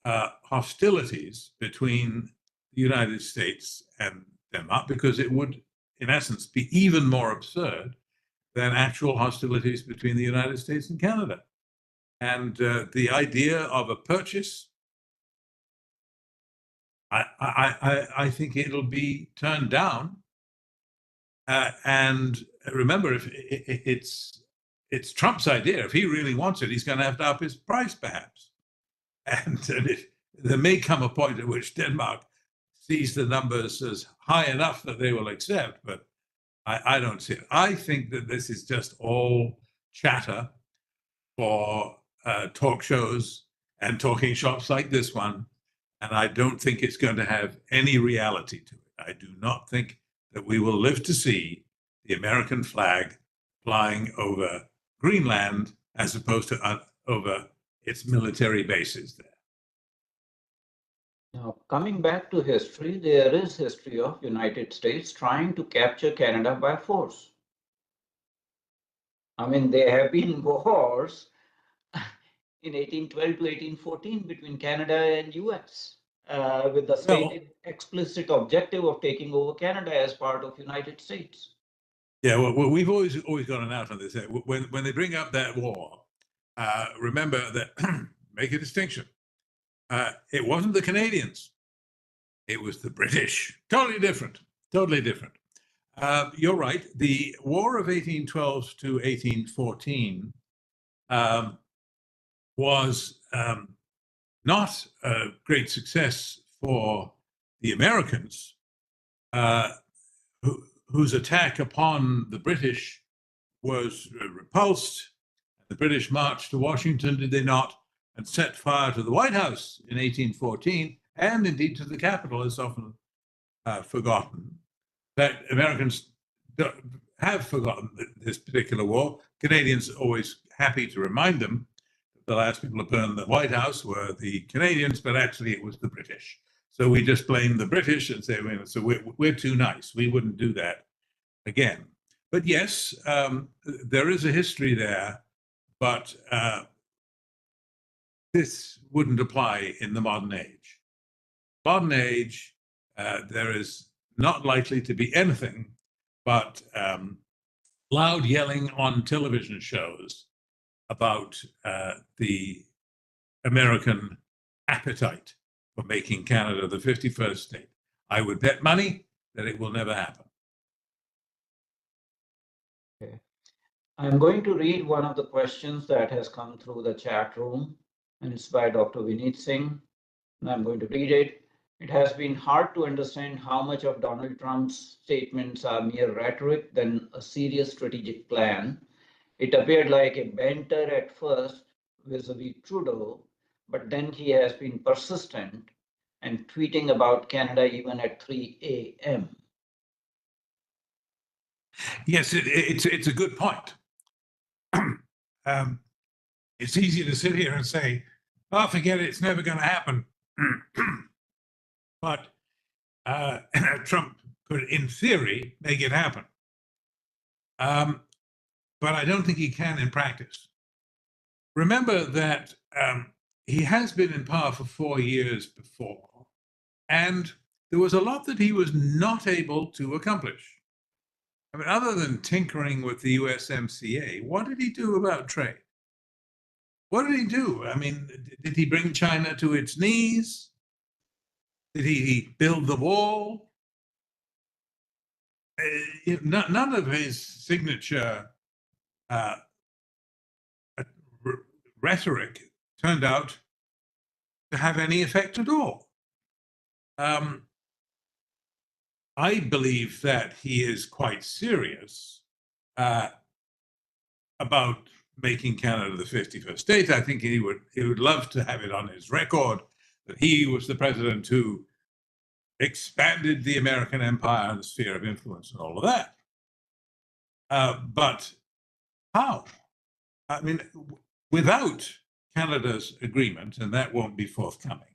hostilities between the United States and Denmark, because it would, in essence, be even more absurd than actual hostilities between the United States and Canada. And the idea of a purchase, I think it'll be turned down. And remember, if it's Trump's idea, if he really wants it, he's going to have to up his price, perhaps. And there may come a point at which Denmark sees the numbers as high enough that they will accept, but I don't see it. I think that this is just all chatter for talk shows and talking shops like this one, and I don't think it's going to have any reality to it. I do not think that we will live to see the American flag flying over Greenland as opposed to over its military bases there.
Now, coming back to history, there is history of United States trying to capture Canada by force. I mean, there have been wars in 1812 to 1814 between Canada and US, with the stated explicit objective of taking over Canada as part of United States.
Yeah, well, we've always gone out on this. When they bring up that war, remember that make a distinction. It wasn't the Canadians; it was the British. Totally different. Totally different. You're right. The War of 1812 to 1814 was not a great success for the Americans, whose attack upon the British was repulsed. The British marched to Washington, did they not, and set fire to the White House in 1814, and indeed to the Capitol, as often forgotten. That Americans have forgotten this particular war. Canadians are always happy to remind them that the last people to burn the White House were the Canadians, but actually it was the British. So we just blame the British and say, so we're too nice. We wouldn't do that again. But yes, there is a history there, but this wouldn't apply in the modern age. modern age, there is not likely to be anything but loud yelling on television shows about the American appetite for making Canada the 51st state. I would bet money that it will never happen.
Okay. I'm going to read one of the questions that has come through the chat room, and it's by Dr. Vineet Singh. And I'm going to read it. It has been hard to understand how much of Donald Trump's statements are mere rhetoric than a serious strategic plan. It appeared like a banter at first vis-a-vis Trudeau, but then he has been persistent and tweeting about Canada even at 3 a.m.
Yes, it's a good point. It's easy to sit here and say, "Oh, forget it; it's never going to happen." But Trump could, in theory, make it happen. But I don't think he can in practice. Remember that he has been in power for 4 years before, and there was a lot that he was not able to accomplish. I mean, other than tinkering with the USMCA, what did he do about trade? What did he do? I mean, did he bring China to its knees? Did he build the wall? None of his signature rhetoric turned out to have any effect at all. I believe that he is quite serious about making Canada the 51st state. I think he would love to have it on his record that he was the president who expanded the American empire and the sphere of influence and all of that. But how? I mean, without Canada's agreement, and that won't be forthcoming,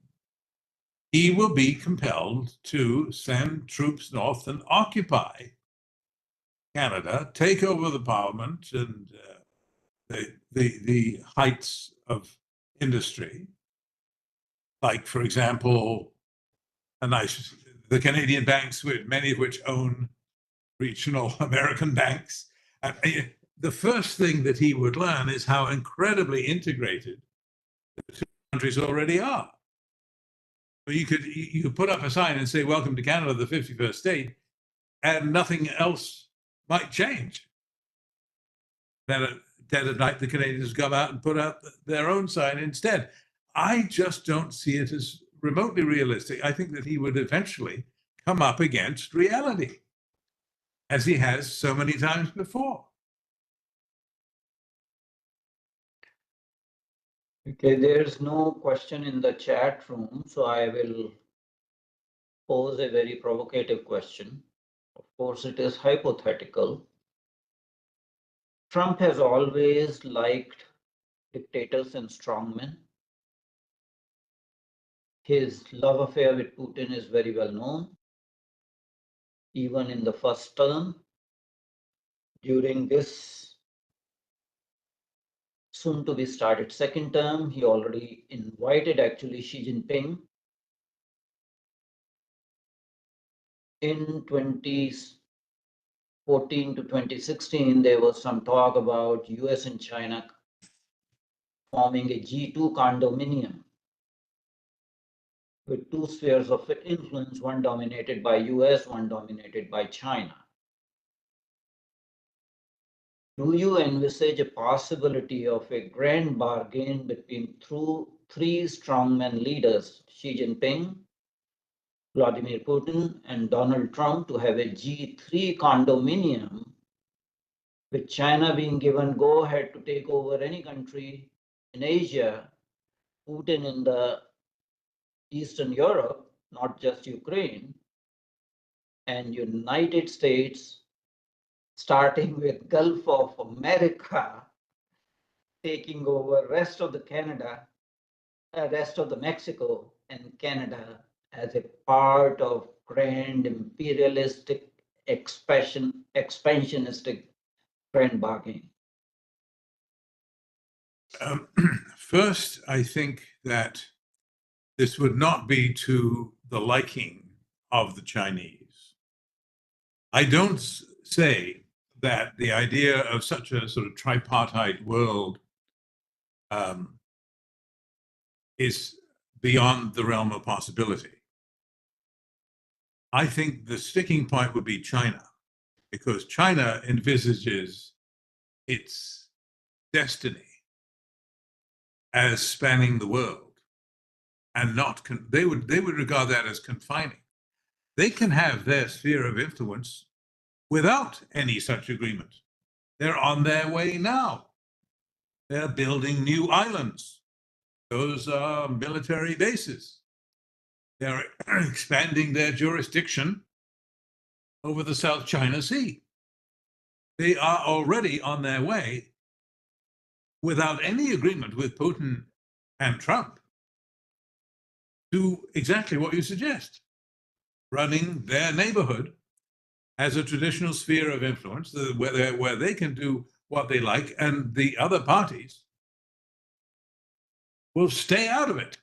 he will be compelled to send troops north and occupy Canada, take over the parliament and the heights of industry, like, for example, the Canadian banks, many of which own regional American banks. The first thing that he would learn is how incredibly integrated the two countries already are. You could put up a sign and say, "Welcome to Canada, the 51st state," and nothing else might change. Then at dead of night, the Canadians come out and put out their own sign instead. I just don't see it as remotely realistic. I think that he would eventually come up against reality, as he has so many times before.
Okay, there's no question in the chat room, so I will pose a very provocative question. Of course, it is hypothetical. Trump has always liked dictators and strongmen. His love affair with Putin is very well known. Even in the first term, during this soon to be started second term, he already invited actually Xi Jinping. In 2014 to 2016, there was some talk about US and China forming a G2 condominium with two spheres of influence, one dominated by US, one dominated by China. Do you envisage a possibility of a grand bargain between three strongman leaders, Xi Jinping, Vladimir Putin, and Donald Trump, to have a G3 condominium, with China being given go-ahead to take over any country in Asia, Putin in the Eastern Europe, not just Ukraine, and United States, starting with Gulf of America, taking over rest of the Canada, rest of the Mexico and Canada as a part of grand imperialistic expansionistic grand bargain?
First, I think that this would not be to the liking of the Chinese. I don't say that the idea of such a sort of tripartite world is beyond the realm of possibility. I think the sticking point would be China, because China envisages its destiny as spanning the world, and not they would regard that as confining. They can have their sphere of influence without any such agreement. They're on their way now. They're building new islands. Those are military bases. They're expanding their jurisdiction over the South China Sea. They are already on their way without any agreement with Putin and Trump to exactly what you suggest, running their neighborhood as a traditional sphere of influence where they can do what they like, and the other parties will stay out of it.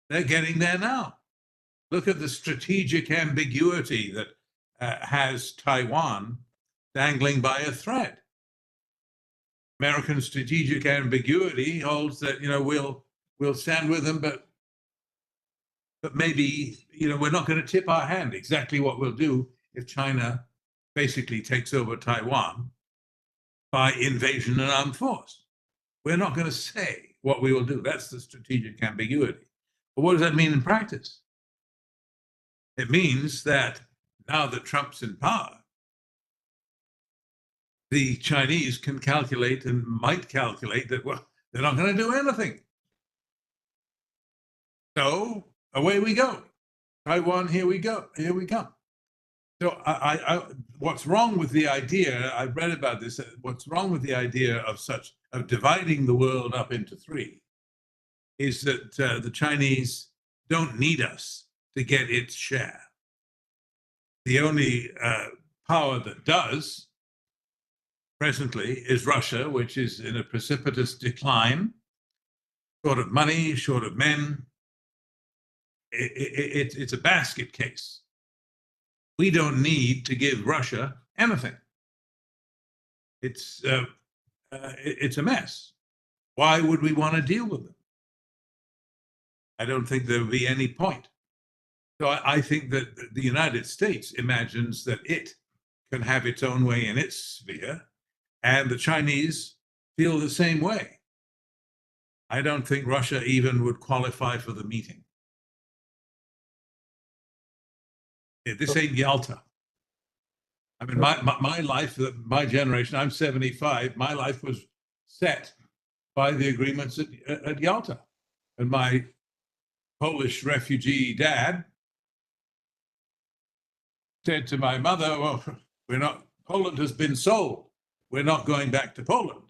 They're getting there now. Look at the strategic ambiguity that has Taiwan dangling by a thread. American strategic ambiguity holds that, you know, we'll stand with them, but maybe, you know, we're not going to tip our hand exactly what we'll do if China basically takes over Taiwan by invasion and armed force. We're not going to say what we will do. That's the strategic ambiguity. But what does that mean in practice? It means that now that Trump's in power, the Chinese can calculate and might calculate that, well, they're not going to do anything. So away we go. Taiwan, here we go. Here we come. So what's wrong with the idea, I've read about this, what's wrong with the idea of dividing the world up into three is that the Chinese don't need us to get its share. The only power that does presently is Russia, which is in a precipitous decline, short of money, short of men. It's a basket case. We don't need to give Russia anything. It's a mess. Why would we want to deal with them? I don't think there would be any point. So I think that the United States imagines that it can have its own way in its sphere, and the Chinese feel the same way. I don't think Russia even would qualify for the meeting. This ain't Yalta. I mean, my life, my generation, I'm 75, my life was set by the agreements at Yalta. And my Polish refugee dad said to my mother, well, Poland has been sold. We're not going back to Poland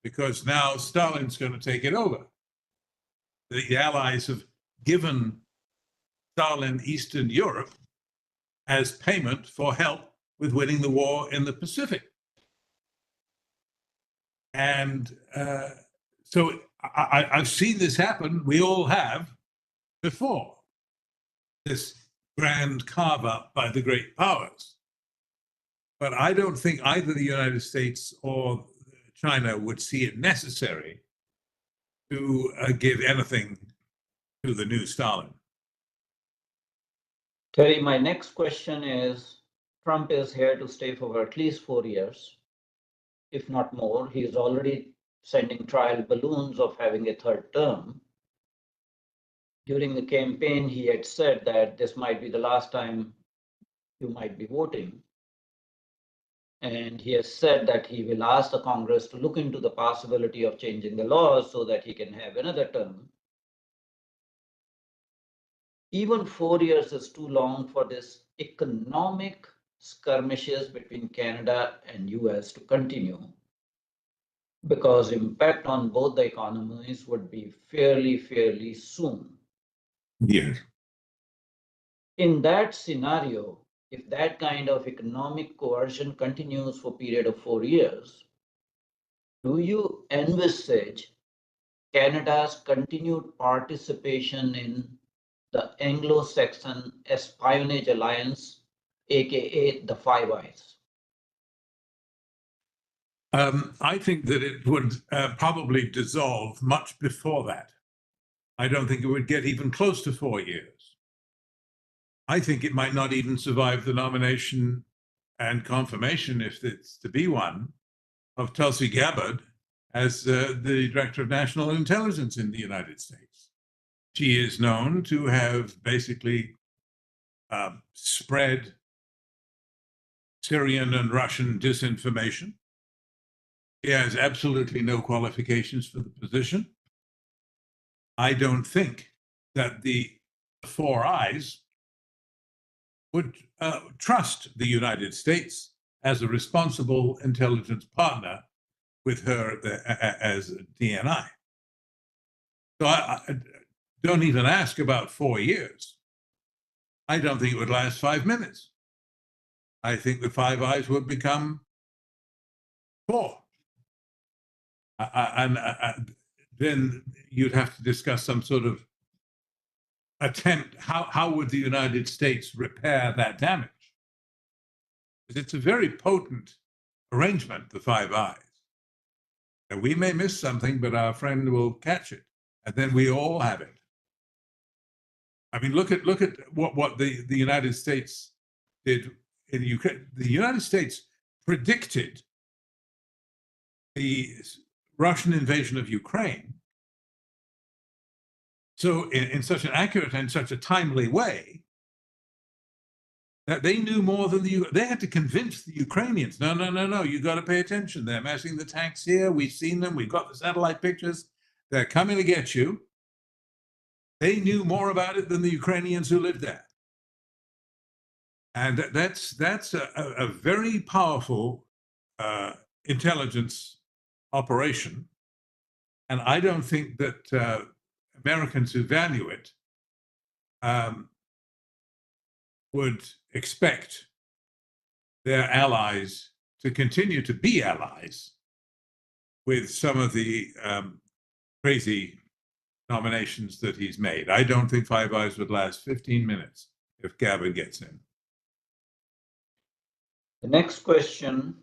because now Stalin's going to take it over. The Allies have given Stalin Eastern Europe as payment for help with winning the war in the Pacific. And so I've seen this happen. We all have before, this grand carve up by the great powers. But I don't think either the United States or China would see it necessary to give anything to the new Stalin.
Terry, my next question is, Trump is here to stay for at least 4 years, if not more. He is already sending trial balloons of having a third term. During the campaign, he had said that this might be the last time you might be voting. And he has said that he will ask the Congress to look into the possibility of changing the laws so that he can have another term. Even 4 years is too long for this economic skirmishes between Canada and US to continue, because impact on both the economies would be fairly soon.
Yes.
In that scenario, if that kind of economic coercion continues for a period of 4 years, do you envisage Canada's continued participation in the Anglo-Saxon Espionage Alliance, aka the Five Eyes?
I think that it would probably dissolve much before that. I don't think it would get even close to 4 years. I think it might not even survive the nomination and confirmation, if it's to be one, of Tulsi Gabbard as the Director of National Intelligence in the United States. She is known to have basically spread Syrian and Russian disinformation. She has absolutely no qualifications for the position. I don't think that the Four Eyes would trust the United States as a responsible intelligence partner with her as DNI. So I don't even ask about 4 years. I don't think it would last 5 minutes. I think the Five Eyes would become 4. And then you'd have to discuss some sort of attempt. How would the United States repair that damage? Because it's a very potent arrangement, the Five Eyes. And we may miss something, but our friend will catch it, and then we all have it. I mean, look at what the United States did in Ukraine. The United States predicted the Russian invasion of Ukraine so in such an accurate and such a timely way that they knew more than they had to convince the Ukrainians, no, you got to pay attention. They're massing the tanks here. We've seen them. We've got the satellite pictures. They're coming to get you. They knew more about it than the Ukrainians who lived there. And that's a very powerful intelligence operation. And I don't think that Americans who value it would expect their allies to continue to be allies with some of the crazy nominations that he's made. I don't think Five Eyes would last 15 minutes if Gabbard gets in.
The next question,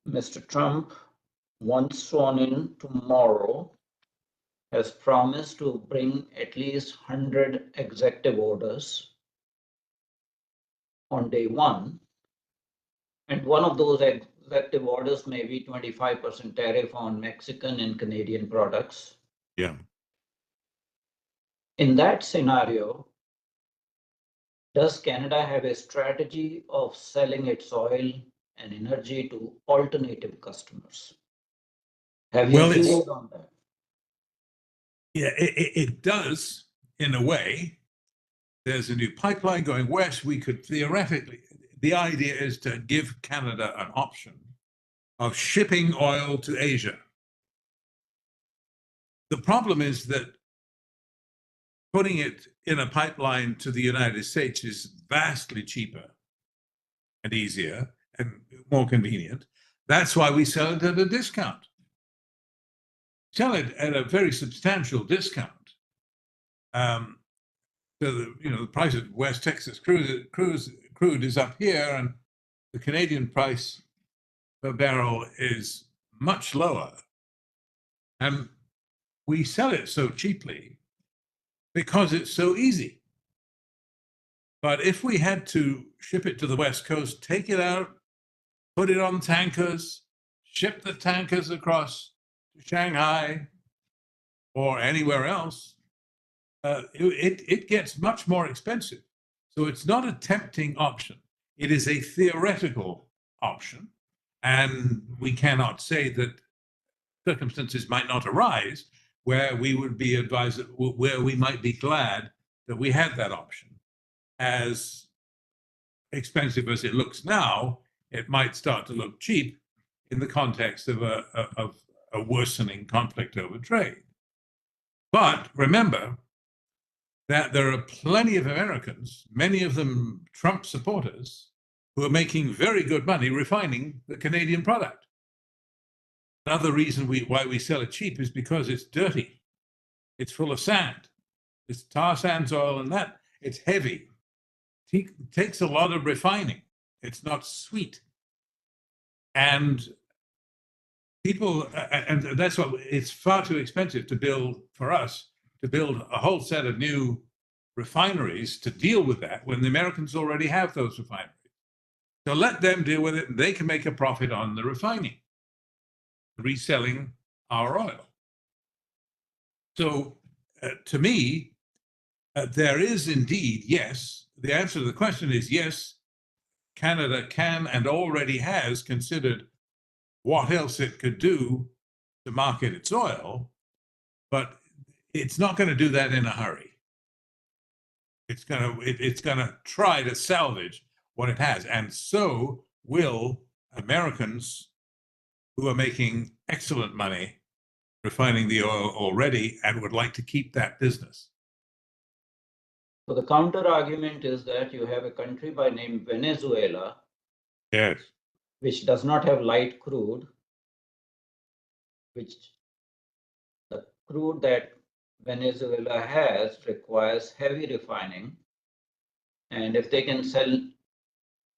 Mr. Trump, once sworn in tomorrow, has promised to bring at least 100 executive orders on day one. And one of those executive orders may be 25% tariff on Mexican and Canadian products.
Yeah.
In that scenario, does Canada have a strategy of selling its oil and energy to alternative customers? Have you zeroed on that?
Yeah, it does in a way. There's a new pipeline going west. We could theoretically, the idea is to give Canada an option of shipping oil to Asia. The problem is that putting it in a pipeline to the United States is vastly cheaper and easier and more convenient. That's why we sell it at a discount. Sell it at a very substantial discount. So the price of West Texas crude is up here, and the Canadian price per barrel is much lower. And we sell it so cheaply because it's so easy. But if we had to ship it to the West Coast, take it out, put it on tankers, ship the tankers across to Shanghai or anywhere else, it gets much more expensive. So it's not a tempting option. It is a theoretical option. And we cannot say that circumstances might not arise where we would be advised, where we might be glad that we had that option. As expensive as it looks now, it might start to look cheap in the context of a worsening conflict over trade. But remember that there are plenty of Americans, many of them Trump supporters, who are making very good money refining the Canadian product. Another reason why we sell it cheap is because it's dirty. It's full of sand. It's tar sands oil and that. It's heavy. It takes a lot of refining. It's not sweet. And people, and that's what, it's far too expensive to build, for us, to build a whole set of new refineries to deal with that when the Americans already have those refineries. So let them deal with it, and they can make a profit on the refining, reselling our oil. So to me, there is indeed, yes, the answer to the question is yes, Canada can and already has considered what else it could do to market its oil, but it's not going to do that in a hurry. It's going to try to salvage what it has, and so will Americans who are making excellent money refining the oil already and would like to keep that business.
So the counter argument is that you have a country by name Venezuela,
Yes,
which does not have light crude, which the crude that Venezuela has requires heavy refining. And if they can sell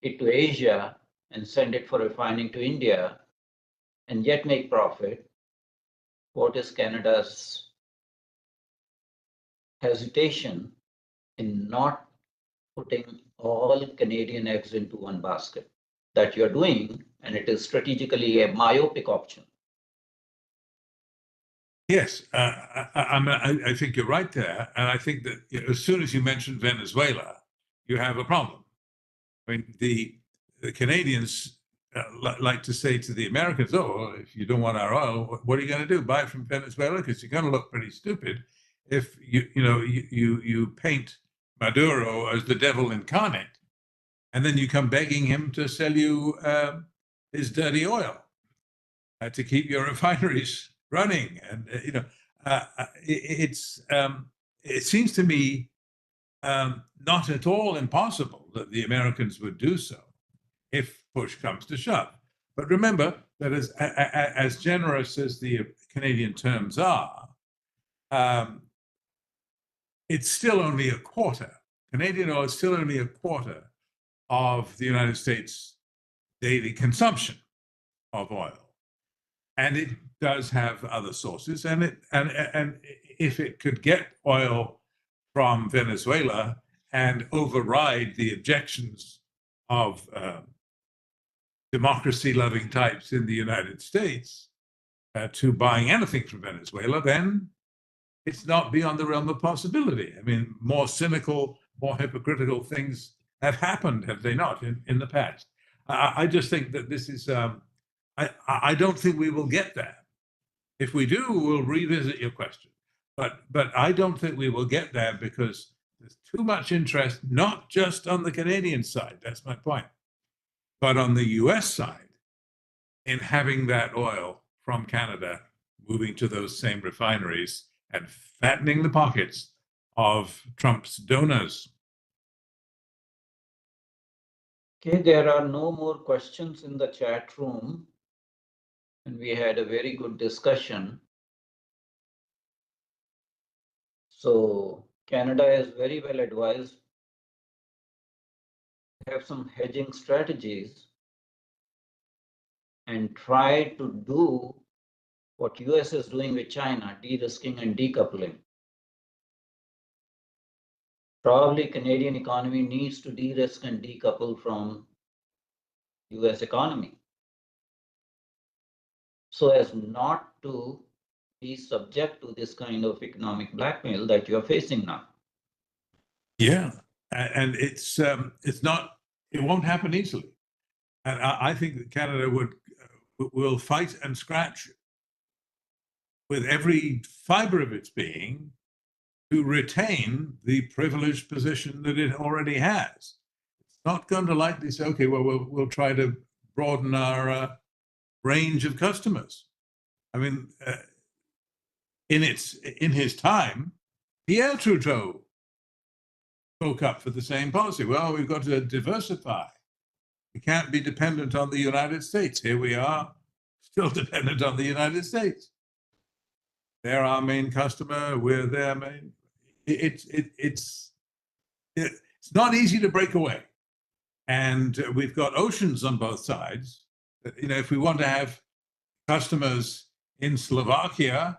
it to Asia and send it for refining to India and yet make profit, what is Canada's hesitation in not putting all Canadian eggs into one basket that you're doing, and it is strategically a myopic option?
yes, I think you're right there, and I think that as soon as you mention Venezuela, you have a problem. I mean, the Canadians like to say to the Americans, "Oh, if you don't want our oil, what are you going to do? Buy it from Venezuela? Because you're going to look pretty stupid if you paint Maduro as the devil incarnate, and then you come begging him to sell you his dirty oil to keep your refineries running." And it seems to me not at all impossible that the Americans would do so if push comes to shove. But remember that as generous as the Canadian terms are, it's still only a quarter. Canadian oil is still only a quarter of the United States' daily consumption of oil. And it does have other sources. And if it could get oil from Venezuela and override the objections of democracy-loving types in the United States to buying anything from Venezuela, then it's not beyond the realm of possibility. I mean, more cynical, more hypocritical things have happened, have they not, in the past? I just think that this is, I don't think we will get there. If we do, we'll revisit your question. But I don't think we will get there because there's too much interest, not just on the Canadian side, that's my point, but on the US side in having that oil from Canada moving to those same refineries and fattening the pockets of Trump's donors.
Okay, there are no more questions in the chat room, and we had a very good discussion. So Canada is very well advised to have some hedging strategies and try to do what US is doing with China, de-risking and decoupling. Probably Canadian economy needs to de-risk and decouple from US economy so as not to be subject to this kind of economic blackmail that you're facing now.
Yeah, and it's not, it won't happen easily. And I think that Canada will fight and scratch with every fiber of its being to retain the privileged position that it already has. It's not going to lightly say, okay, well, we'll try to broaden our range of customers. I mean, in his time, Pierre Trudeau spoke up for the same policy. Well, we've got to diversify. We can't be dependent on the United States. Here we are, still dependent on the United States. They're our main customer. We're their main. it's not easy to break away, and we've got oceans on both sides. If we want to have customers in Slovakia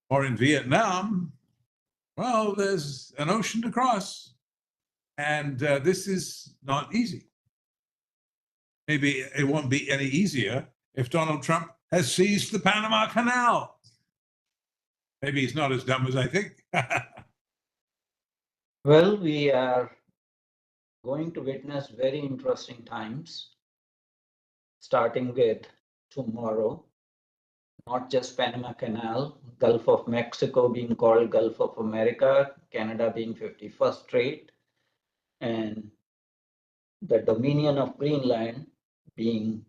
or in Vietnam, well, there's an ocean to cross, and this is not easy. Maybe it won't be any easier if Donald Trump has seized the Panama Canal. Maybe he's not as dumb as I think.
Well, we are going to witness very interesting times, starting with tomorrow. Not just Panama Canal, Gulf of Mexico being called Gulf of America, Canada being 51st Strait, and the Dominion of Greenland being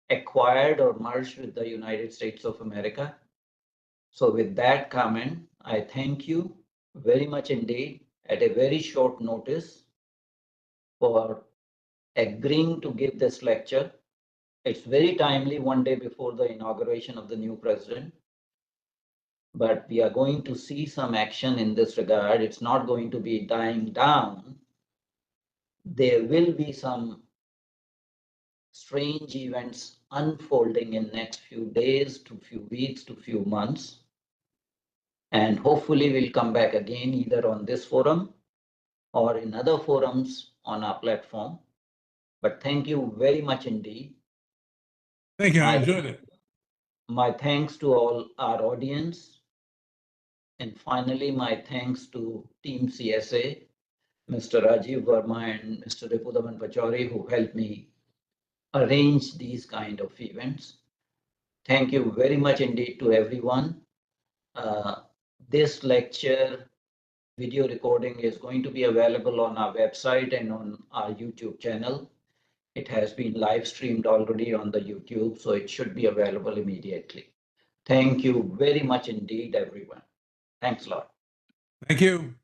acquired or merged with the United States of America. So with that comment, I thank you very much indeed at a very short notice for agreeing to give this lecture. It's very timely, one day before the inauguration of the new president. But we are going to see some action in this regard. It's not going to be dying down. There will be some strange events unfolding in next few days to few weeks to few months. And hopefully we'll come back again either on this forum or in other forums on our platform. But thank you very much indeed.
Thank you. I enjoyed it.
My thanks to all our audience. And finally, my thanks to Team CSA, Mr. Rajiv Verma and Mr. Ripudaman Pachori, who helped me arrange these kind of events. Thank you very much indeed to everyone. This lecture video recording is going to be available on our website and on our YouTube channel. It has been live streamed already on the YouTube, so it should be available immediately. Thank you very much indeed, everyone. Thanks a lot.
Thank you.